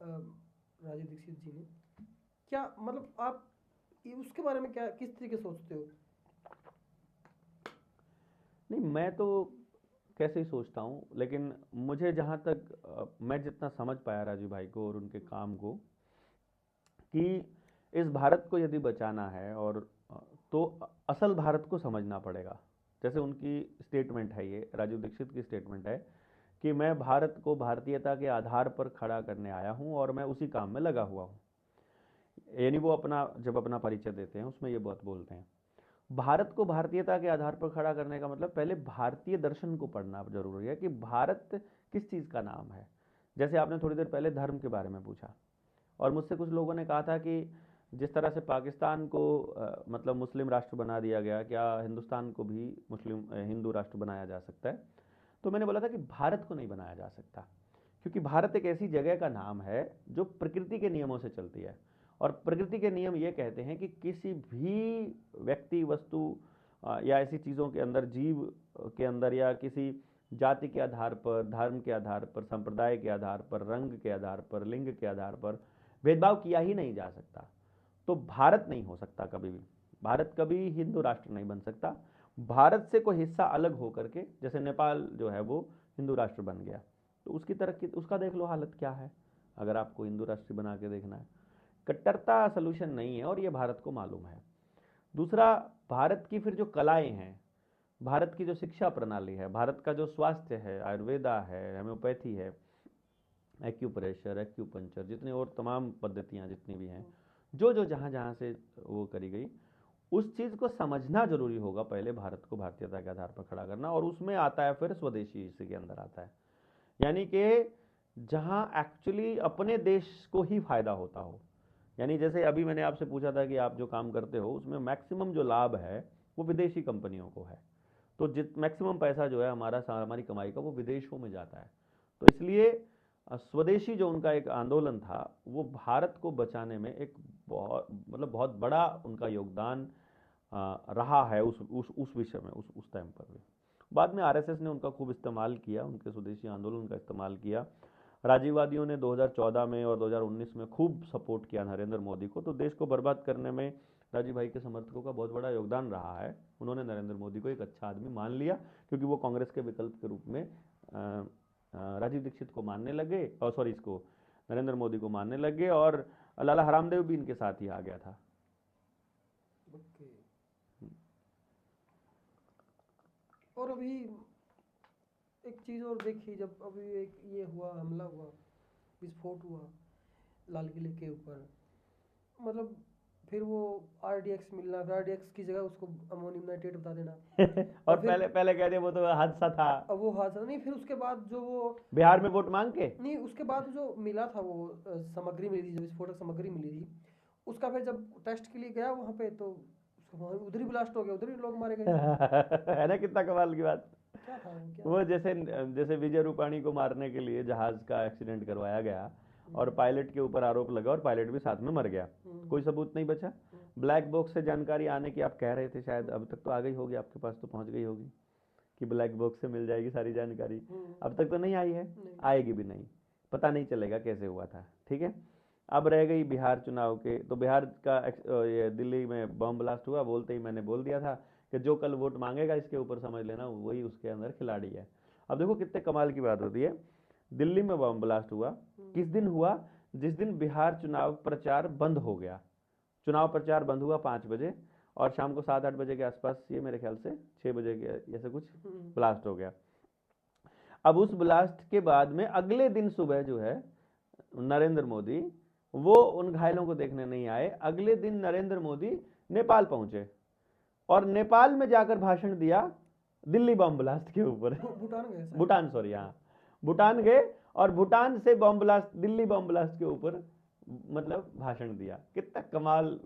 राजीव दीक्षित जी ने, क्या मतलब आप उसके बारे में क्या किस तरीके से सोचते हो? नहीं, मैं तो कैसे ही सोचता हूँ, लेकिन मुझे जहाँ तक मैं जितना समझ पाया राजीव भाई को और उनके काम को, कि इस भारत को यदि बचाना है और तो असल भारत को समझना पड़ेगा। जैसे उनकी स्टेटमेंट है, ये राजीव दीक्षित की स्टेटमेंट है कि मैं भारत को भारतीयता के आधार पर खड़ा करने आया हूँ और मैं उसी काम में लगा हुआ हूँ। यानी वो अपना जब अपना परिचय देते हैं उसमें ये बात बोलते हैं। भारत को भारतीयता के आधार पर खड़ा करने का मतलब पहले भारतीय दर्शन को पढ़ना जरूरी है कि भारत किस चीज़ का नाम है। जैसे आपने थोड़ी देर पहले धर्म के बारे में पूछा, और मुझसे कुछ लोगों ने कहा था कि जिस तरह से पाकिस्तान को मतलब मुस्लिम राष्ट्र बना दिया गया, क्या हिंदुस्तान को भी मुस्लिम हिंदू राष्ट्र बनाया जा सकता है? तो मैंने बोला था कि भारत को नहीं बनाया जा सकता, क्योंकि भारत एक ऐसी जगह का नाम है जो प्रकृति के नियमों से चलती है, और प्रकृति के नियम ये कहते हैं कि किसी भी व्यक्ति, वस्तु या ऐसी चीज़ों के अंदर, जीव के अंदर, या किसी जाति के आधार पर, धर्म के आधार पर, संप्रदाय के आधार पर, रंग के आधार पर, लिंग के आधार पर भेदभाव किया ही नहीं जा सकता। तो भारत नहीं हो सकता कभी भी, भारत कभी हिंदू राष्ट्र नहीं बन सकता। भारत से कोई हिस्सा अलग होकर के, जैसे नेपाल जो है वो हिंदू राष्ट्र बन गया, तो उसकी तरक्की, उसका देख लो हालत क्या है, अगर आपको हिंदू राष्ट्र बना के देखना है। कट्टरता सोल्यूशन नहीं है, और ये भारत को मालूम है। दूसरा, भारत की फिर जो कलाएं हैं, भारत की जो शिक्षा प्रणाली है, भारत का जो स्वास्थ्य है, आयुर्वेदा है, होम्योपैथी है, एक्यूप्रेशर, एक्यूपंचर, जितने और तमाम पद्धतियाँ जितनी भी हैं, जो जो जहाँ जहाँ से वो करी गई, उस चीज़ को समझना जरूरी होगा। पहले भारत को भारतीयता के आधार पर खड़ा करना, और उसमें आता है फिर स्वदेशी, इसी के अंदर आता है, यानी कि जहाँ एक्चुअली अपने देश को ही फायदा होता हो। यानी जैसे अभी मैंने आपसे पूछा था कि आप जो काम करते हो उसमें मैक्सिमम जो लाभ है वो विदेशी कंपनियों को है, तो मैक्सिमम पैसा जो है हमारी कमाई का वो विदेशों में जाता है। तो इसलिए स्वदेशी जो उनका एक आंदोलन था, वो भारत को बचाने में एक बहुत बड़ा उनका योगदान रहा है उस विषय में, उस टाइम पर भी। बाद में आरएसएस ने उनका खूब इस्तेमाल किया, उनके स्वदेशी आंदोलन का इस्तेमाल किया। राजीववादियों ने 2014 में और 2019 में खूब सपोर्ट किया नरेंद्र मोदी को। तो देश को बर्बाद करने में राजीव भाई के समर्थकों का बहुत बड़ा योगदान रहा है। उन्होंने नरेंद्र मोदी को एक अच्छा आदमी मान लिया, क्योंकि वो कांग्रेस के विकल्प के रूप में राजीव दीक्षित को मानने लगे, और सॉरी, इसको नरेंद्र मोदी को मानने लगे, और लाला हरामदेव भी इनके साथ ही आ गया था। और अभी एक चीज़ और देखी, जब अभी एक ये हुआ, हमला हुआ, विस्फोट हुआ लाल किले के ऊपर, मतलब फिर वो आरडीएक्स मिलना, फिर आरडीएक्स की जगह उसको अमोनियम नाइट्रेट बता देना और पहले कह रहे वो तो हादसा था। अब वो हादसा नहीं, फिर उसके बाद जो वो बिहार में वोट मांग के नहीं, उसके बाद जो मिला था वो सामग्री मिली थी, जो विस्फोटक सामग्री मिली थी, उसका फिर जब टेस्ट के लिए गया वहाँ पे, तो उधर ही ब्लास्ट हो गया, उधर ही लोग मारे गए है ना, कितना कमाल की बात। क्या था वो जैसे विजय रूपाणी को मारने के लिए जहाज का एक्सीडेंट करवाया गया, और पायलट के ऊपर आरोप लगा, और पायलट भी साथ में मर गया, कोई सबूत नहीं बचा। ब्लैक बॉक्स से जानकारी आने की आप कह रहे थे, शायद अब तक तो आ गई होगी, आपके पास तो पहुंच गई होगी कि ब्लैक बॉक्स से मिल जाएगी सारी जानकारी। अब तक तो नहीं आई है, आएगी भी नहीं, पता नहीं चलेगा कैसे हुआ था। ठीक है, अब रह गई बिहार चुनाव के। तो बिहार का ये दिल्ली में बम ब्लास्ट हुआ, बोलते ही मैंने बोल दिया था कि जो कल वोट मांगेगा इसके ऊपर समझ लेना वही उसके अंदर खिलाड़ी है। अब देखो कितने कमाल की बात होती है, दिल्ली में बम ब्लास्ट हुआ, किस दिन हुआ? जिस दिन बिहार चुनाव प्रचार बंद हो गया। चुनाव प्रचार बंद हुआ 5 बजे, और शाम को 7-8 बजे के आसपास, ये मेरे ख्याल से 6 बजे के ऐसे कुछ ब्लास्ट हो गया। अब उस ब्लास्ट के बाद में अगले दिन सुबह जो है नरेंद्र मोदी वो उन घायलों को देखने नहीं आए। अगले दिन नरेंद्र मोदी नेपाल पहुंचे, और नेपाल में जाकर भाषण दिया दिल्ली बम ब्लास्ट के ऊपर। भूटान, सॉरी, हाँ, भूटान गए, और भूटान से bomb blast, Delhi bomb blast के ऊपर मतलब भाषण दिया। कितना कमाल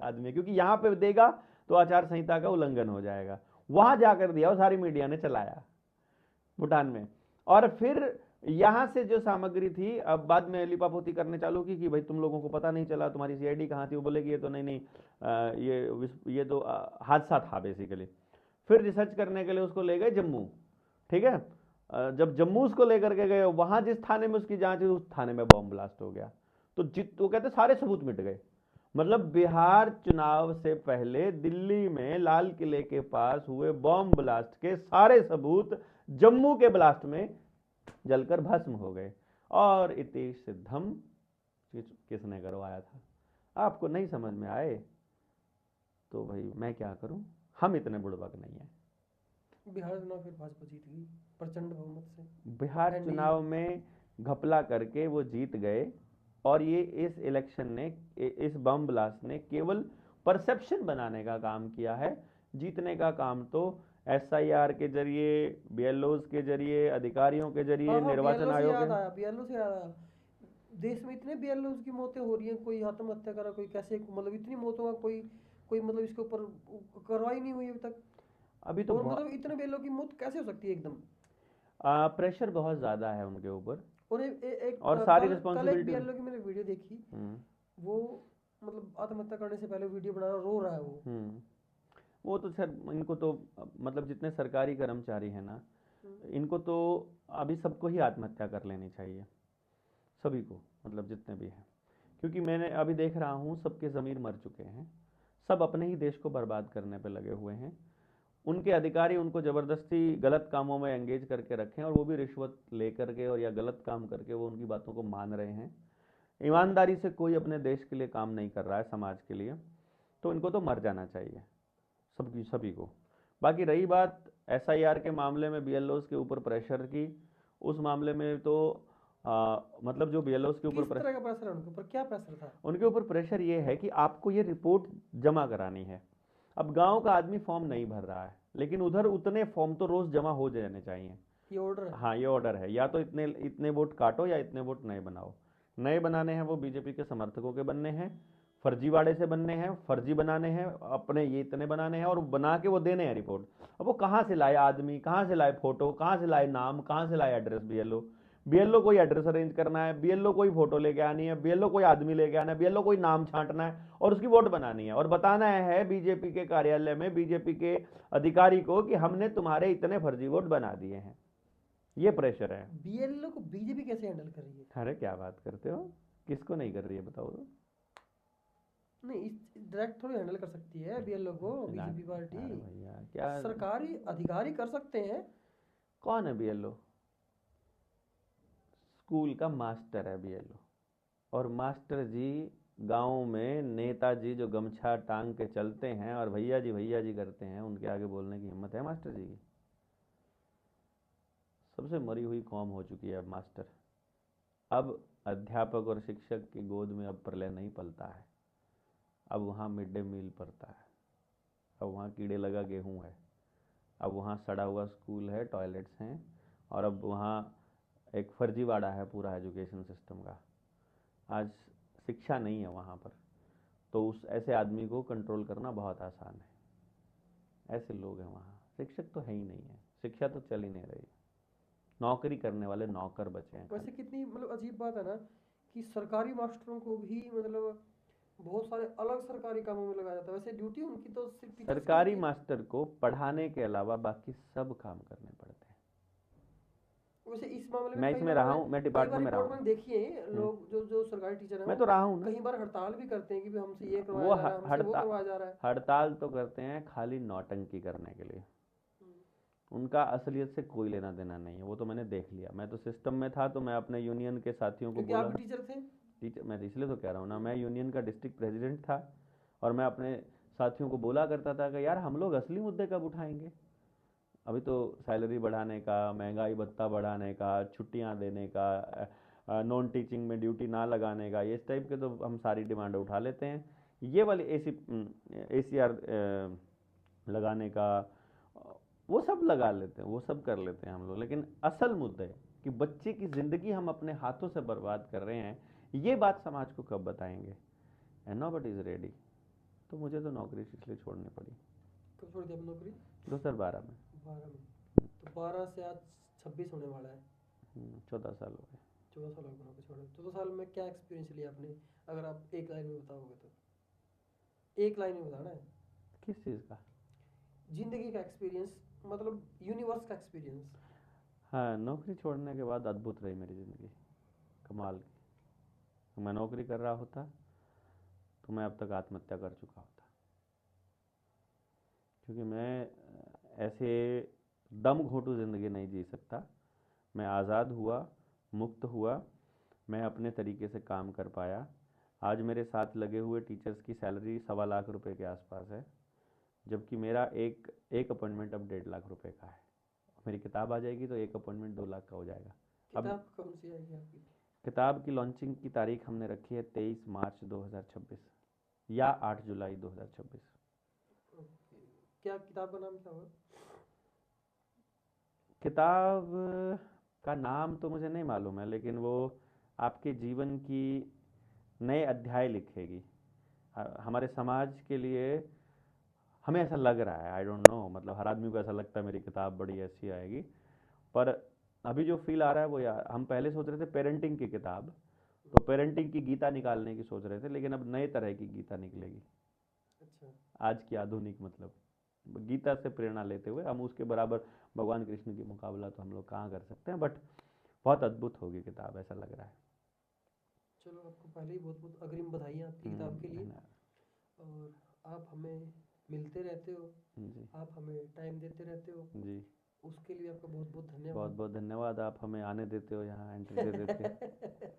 आदमी, क्योंकि यहाँ पे देगा तो आचार संहिता का उल्लंघन हो जाएगा, वहां जाकर दिया, और सारी मीडिया ने चलाया भूटान में। और फिर यहाँ से जो सामग्री थी, अब बाद में लिपापोती करने चालू की कि भाई तुम लोगों को पता नहीं चला, तुम्हारी सीआईडी कहाँ थी? वो बोलेगी ये तो नहीं, ये तो हादसा था बेसिकली। फिर रिसर्च करने के लिए उसको ले गए जम्मू। ठीक है, जब जम्मू उसको लेकर के गए, वहां जिस थाने में उसकी जांच हुई, उस थाने में बम ब्लास्ट हो गया। तो वो कहते सारे सबूत मिट गए। मतलब बिहार चुनाव से पहले दिल्ली में लाल किले के पास हुए बम ब्लास्ट के सारे सबूत जम्मू के ब्लास्ट में जलकर भस्म हो गए। और इति सिद्धम किसने करवाया था? आपको नहीं समझ में आए तो भाई मैं क्या करूं, हम इतने बुड़बक नहीं है। बिहार चुनाव फिर भाजपा जीत गई प्रचंड बहुमत से। बिहार चुनाव में घपला करके वो जीत गए, और ये इस इलेक्शन ने, इस बम ब्लास्ट ने केवल परसेप्शन बनाने का काम किया है। जीतने का काम तो एसआईआर के जरिए, बीएलओज के जरिए, अधिकारियों के जरिए, निर्वाचन आयोग के, बीएलओ से याद आया, देश में इतने बीएलओज की मौतें हो रही हैं, कोई आत्महत्या करा, कोई कैसे, मतलब इतनी मौतों का कोई मतलब इसके ऊपर कार्रवाई नहीं हुई अभी तक। अभी तो मतलब इतने बीएलओ की मौत कैसे हो सकती है एकदम? प्रेशर बहुत ज्यादा है उनके ऊपर, और एक और सारी रिस्पांसिबिलिटी। बीएलओ की मैंने वीडियो देखी, वो मतलब आत्महत्या करने से पहले वीडियो बना रहा, रो रहा है वो। वो तो सर इनको तो मतलब जितने सरकारी कर्मचारी हैं ना, इनको तो अभी सबको ही आत्महत्या कर लेनी चाहिए, सभी को, मतलब जितने भी हैं। क्योंकि मैंने अभी देख रहा हूँ सबके ज़मीर मर चुके हैं, सब अपने ही देश को बर्बाद करने पे लगे हुए हैं। उनके अधिकारी उनको ज़बरदस्ती गलत कामों में एंगेज करके रखें और वो भी रिश्वत ले करके और या गलत काम करके वो उनकी बातों को मान रहे हैं। ईमानदारी से कोई अपने देश के लिए काम नहीं कर रहा है, समाज के लिए, तो इनको तो मर जाना चाहिए सबकी, सभी को। बाकी रही बात एसआईआर के मामले में बीएलओस के ऊपर प्रेशर की, उस मामले में तो मतलब जो बीएलओस के ऊपर किस तरह का प्रेशर है उनके ऊपर, क्या प्रेशर था? उनके ऊपर प्रेशर ये है कि आपको ये रिपोर्ट जमा करानी है। अब गांव का आदमी फॉर्म नहीं भर रहा है, लेकिन उधर उतने फॉर्म तो रोज जमा हो जाने चाहिए। ये ऑर्डर है? हाँ, ये ऑर्डर है, या तो इतने इतने वोट काटो या इतने वोट नए बनाओ। नए बनाने हैं वो बीजेपी के समर्थकों के बनने हैं, फर्जीवाड़े से बनने हैं, फर्जी बनाने हैं, अपने ये इतने बनाने हैं और बना के वो देने हैं रिपोर्ट। अब वो कहाँ से लाए आदमी, कहाँ से लाए फोटो, कहाँ से लाए नाम, कहाँ से लाए एड्रेस? बीएलओ बीएलओ कोई एड्रेस अरेंज करना है, बीएलओ कोई फोटो लेके आनी है, बीएलओ कोई आदमी लेके आना है, बीएलओ कोई नाम छांटना है और उसकी वोट बनानी है और बताना है बीजेपी के कार्यालय में बीजेपी के अधिकारी को कि हमने तुम्हारे इतने फर्जी वोट बना दिए हैं। ये प्रेशर है। बीएलओ को बीजेपी कैसे हैंडल कर रही है? अरे क्या बात करते हो, किसको नहीं कर रही है बताओ तो। नहीं, इस डायरेक्ट थोड़ी हैंडल कर सकती है बीएलओ को बीजेपी अरे पार्टी। भैया क्या, सरकारी अधिकारी कर सकते हैं। कौन है बीएलओ? स्कूल का मास्टर है बीएलओ। और मास्टर जी गांव में नेताजी जो गमछा टांग के चलते हैं और भैया जी करते हैं, उनके आगे बोलने की हिम्मत है मास्टर जी की? सबसे मरी हुई कौम हो चुकी है अब मास्टर। अब अध्यापक और शिक्षक की गोद में अब प्रलय नहीं पलता है, अब वहाँ मिड डे मील पड़ता है, अब वहाँ कीड़े लगा गेहूँ है, अब वहाँ सड़ा हुआ स्कूल है, टॉयलेट्स हैं, और अब वहाँ एक फर्जीवाड़ा है पूरा एजुकेशन सिस्टम का। आज शिक्षा नहीं है वहाँ पर, तो उस ऐसे आदमी को कंट्रोल करना बहुत आसान है। ऐसे लोग हैं वहाँ, शिक्षक तो है ही नहीं है, शिक्षा तो चल ही नहीं रही, नौकरी करने वाले नौकर बचे हैं वैसे खाली। कितनी मतलब अजीब बात है ना कि सरकारी मास्टरों को भी मतलब बहुत सारे अलग सरकारी कामों में लगाया जाता है। वैसे ड्यूटी उनकी तो सिर्फ टीचर्स की सरकारी होती है। मास्टर को पढ़ाने के अलावा बाकी सब काम करने पड़ते हैं। वैसे इस मामले में मैं कई इसमें बार रहा हूँ, मैं कई बार डिपार्टमेंट में रहा रिपोर्ट हूँ। मैंने देखी है, लोग जो जो सरकारी टीचर हैं मैं वो तो रहा हूँ ना। कई बार हड़ताल भी करते हैं कि भी हमसे ये वो करवाया जा रहा है, हमसे वो करवाया जा रहा है। हड़ताल तो करते हैं खाली नौटंकी करने के लिए, उनका असलियत से कोई लेना देना नहीं है। वो तो मैंने देख लिया, मैं तो सिस्टम में था, तो मैं अपने यूनियन के साथियों को क्योंकि बोला। आप भी टीचर थे। टीचर मैं इसलिए तो कह रहा हूँ ना, मैं यूनियन का डिस्ट्रिक्ट प्रेसिडेंट था और मैं अपने साथियों को बोला करता था कि यार हम लोग असली मुद्दे कब उठाएंगे? अभी तो सैलरी बढ़ाने का, महंगाई भत्ता बढ़ाने का, छुट्टियां देने का, नॉन टीचिंग में ड्यूटी ना लगाने का, ये इस टाइप के तो हम सारी डिमांड उठा लेते हैं। ये वाली ACR लगाने का, वो सब लगा लेते हैं, वो सब कर लेते हैं हम लोग। लेकिन असल मुद्दे कि बच्चे की ज़िंदगी हम अपने हाथों से बर्बाद कर रहे हैं, ये बात समाज को कब बताएंगे? And nobody is ready. तो मुझे तो नौकरी इसलिए छोड़नी पड़ी। कब छोड़ दी आपने नौकरी? 2012 में। 12 में। तो 12 से आज 26 होने वाला है। 14 साल हो गए। 14 साल हो गए नौकरी छोड़े। 14 साल में क्या एक्सपीरियंस लिया आपने, अगर आप एक लाइन में बताओगे तो? एक लाइन में बताना है। किस चीज़ का? जिंदगी का एक्सपीरियंस, मतलब यूनिवर्स का एक्सपीरियंस। हाँ, नौकरी छोड़ने के बाद अद्भुत रही मेरी ज़िंदगी, कमाल की। मैं नौकरी कर रहा होता तो मैं अब तक आत्महत्या कर चुका होता, क्योंकि मैं ऐसे दम घोंटू ज़िंदगी नहीं जी सकता। मैं आज़ाद हुआ, मुक्त हुआ, मैं अपने तरीके से काम कर पाया। आज मेरे साथ लगे हुए टीचर्स की सैलरी 1.25 लाख रुपए के आसपास है, जबकि मेरा एक एक अपॉइंटमेंट अब 1.5 लाख रुपए का है। मेरी किताब आ जाएगी तो एक अपॉइंटमेंट 2 लाख का हो जाएगा। अब किताब कौन सी आएगी आपकी? किताब की लॉन्चिंग की तारीख हमने रखी है 23 मार्च 2026 या 8 जुलाई 2026। क्या किताब का नाम क्या होगा? किताब का नाम तो मुझे नहीं मालूम है, लेकिन वो आपके जीवन की नए अध्याय लिखेगी। हमारे समाज के लिए हमें ऐसा लग रहा है, आई डोंट नो, मतलब हर आदमी को ऐसा लगता है मेरी किताब बड़ी ऐसी आएगी, पर अभी जो फील आ रहा है वो, यार हम पहले सोच रहे थे पेरेंटिंग की किताब, तो पेरेंटिंग की गीता निकालने की सोच रहे थे, लेकिन अब नए तरह की गीता निकलेगी। अच्छा। आज की आधुनिक मतलब गीता से प्रेरणा लेते हुए हम उसके बराबर भगवान कृष्ण की मुकाबला तो हम लोग कहाँ कर सकते हैं, बट बहुत अद्भुत होगी किताब, ऐसा लग रहा है। चलो, आपको पहले ही बहुत बहुत अग्रिम बधाई आपकी किताब के लिए। धन्यवाद। और आप हमें मिलते रहते हो, जी आप हमें टाइम देते रहते हो, जी, उसके लिए आपका बहुत बहुत बहुत धन्यवाद। बहुत धन्यवाद। आप हमें आने देते हो, यहाँ एंट्री दे देते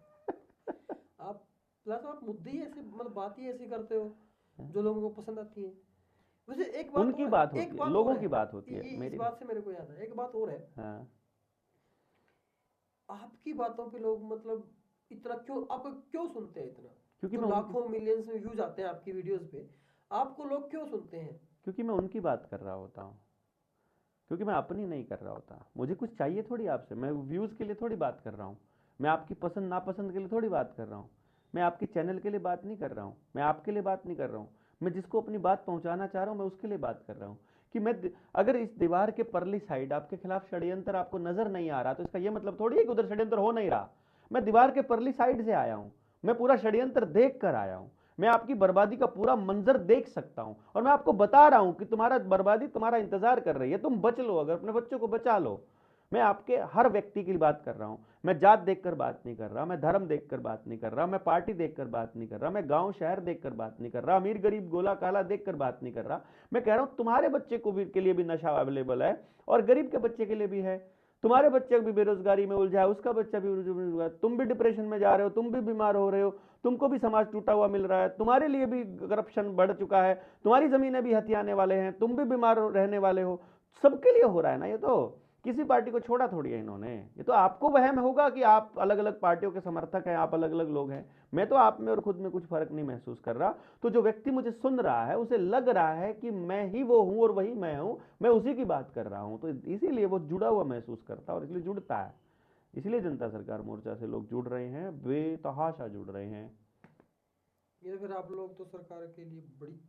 आप प्लस आप मुद्दे ही ऐसे, मतलब बात ही ऐसी करते हो जो लोगों को पसंद आती है। वैसे एक बात उनकी और बात है, एक होती है, बात और लोगों है, की बात होती है, इस मेरी बात से मेरे को याद है, एक बात और है। हाँ। आपकी बातों पे लोग मतलब इतना क्यों, आपको क्यों सुनते हैं इतना? क्योंकि जो मैं लाखों मिलियंस में व्यूज आते हैं आपकी वीडियोस पे, आपको लोग क्यों सुनते हैं? क्योंकि मैं उनकी बात कर रहा होता हूँ, क्योंकि मैं अपनी नहीं कर रहा होता। मुझे कुछ चाहिए थोड़ी आपसे, मैं व्यूज़ के लिए थोड़ी बात कर रहा हूँ, मैं आपकी पसंद नापसंद के लिए थोड़ी बात कर रहा हूँ, मैं आपके चैनल के लिए बात नहीं कर रहा हूँ, मैं आपके लिए बात नहीं कर रहा हूँ। मैं जिसको अपनी बात पहुंचाना चाह रहा हूँ मैं उसके लिए बात कर रहा हूँ। कि मैं अगर इस दीवार के परली साइड आपके खिलाफ षड्यंत्र आपको नजर नहीं आ रहा, तो इसका यह मतलब थोड़ी है कि उधर षड्यंत्र हो नहीं रहा। मैं दीवार के परली साइड से आया हूँ, मैं पूरा षड्यंत्र देख कर आया हूँ, मैं आपकी बर्बादी का पूरा मंजर देख सकता हूं, और मैं आपको बता रहा हूं कि तुम्हारा बर्बादी तुम्हारा इंतजार कर रही है, तुम बच लो, अगर अपने बच्चों को बचा लो। मैं आपके हर व्यक्ति की बात कर रहा हूं, मैं जात देखकर बात नहीं कर रहा, मैं धर्म देखकर बात नहीं कर रहा, मैं पार्टी देखकर बात नहीं कर रहा, मैं गांव शहर देखकर बात नहीं कर रहा, अमीर गरीब गोला काला देखकर बात नहीं कर रहा। मैं कह रहा हूं तुम्हारे बच्चे को भी के लिए भी नशा अवेलेबल है, और गरीब के बच्चे के लिए भी है। तुम्हारे बच्चे भी बेरोजगारी में उलझा है, उसका बच्चा भी उलझा है, तुम भी डिप्रेशन में जा रहे हो, तुम भी बीमार हो रहे हो, तुमको भी समाज टूटा हुआ मिल रहा है, तुम्हारे लिए भी करप्शन बढ़ चुका है, तुम्हारी जमीनें भी हथियाने वाले हैं, तुम भी बीमार रहने वाले हो। सबके लिए हो रहा है ना ये तो, किसी पार्टी को छोड़ा थोड़ी है इन्होंने। ये तो आपको वहम होगा कि आप अलग अलग पार्टियों के समर्थक हैं, आप अलग अलग लोग हैं। मैं तो आप में और खुद में कुछ फर्क नहीं महसूस कर रहा। तो जो व्यक्ति मुझे सुन रहा है उसे लग रहा है कि मैं ही वो हूं और वही मैं हूं, मैं उसी की बात कर रहा हूं, तो इसीलिए वो जुड़ा हुआ महसूस करता है, और इसलिए जुड़ता है। इसलिए जनता सरकार मोर्चा से लोग जुड़ रहे हैं, बेतहाशा जुड़ रहे हैं। ये फिर आप लोग तो सरकार के लिए बड़ी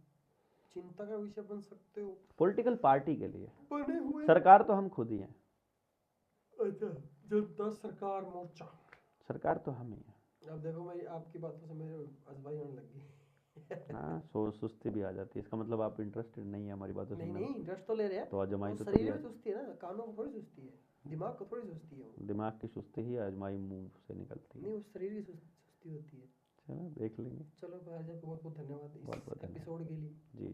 चिंता का विषय बन सकते हो। पॉलिटिकल पार्टी के लिए बने हुए। सरकार तो हम खुद ही हैं। अच्छा, जनता सरकार मोर्चा। सरकार तो हम ही हैं। अब देखो, मैं आपकी बातों से मेरे अजबाई होने लगी। हाँ, सुस्ती भी आ जाती है, इसका मतलब आप इंटरेस्टेड नहीं है हमारी बातों नहीं सुनने नहीं, में। इंटरेस्ट तो ले रहे हैं, तो आजमाई वो तो तभी शरीर में सुस्ती है ना, कानों को थोड़ी सुस्ती है, दिमाग को थोड़ी सुस्ती है वो। दिमाग की सुस्ती ही आजमाई मुंह से निकलती नहीं, है। वो शरीर की सुस्ती होती है। चलो देख लेंगे। चलो भाई, बहुत बहुत धन्यवाद बहुत बहुत इस धन्यवाद एपिसोड के लिए। जी।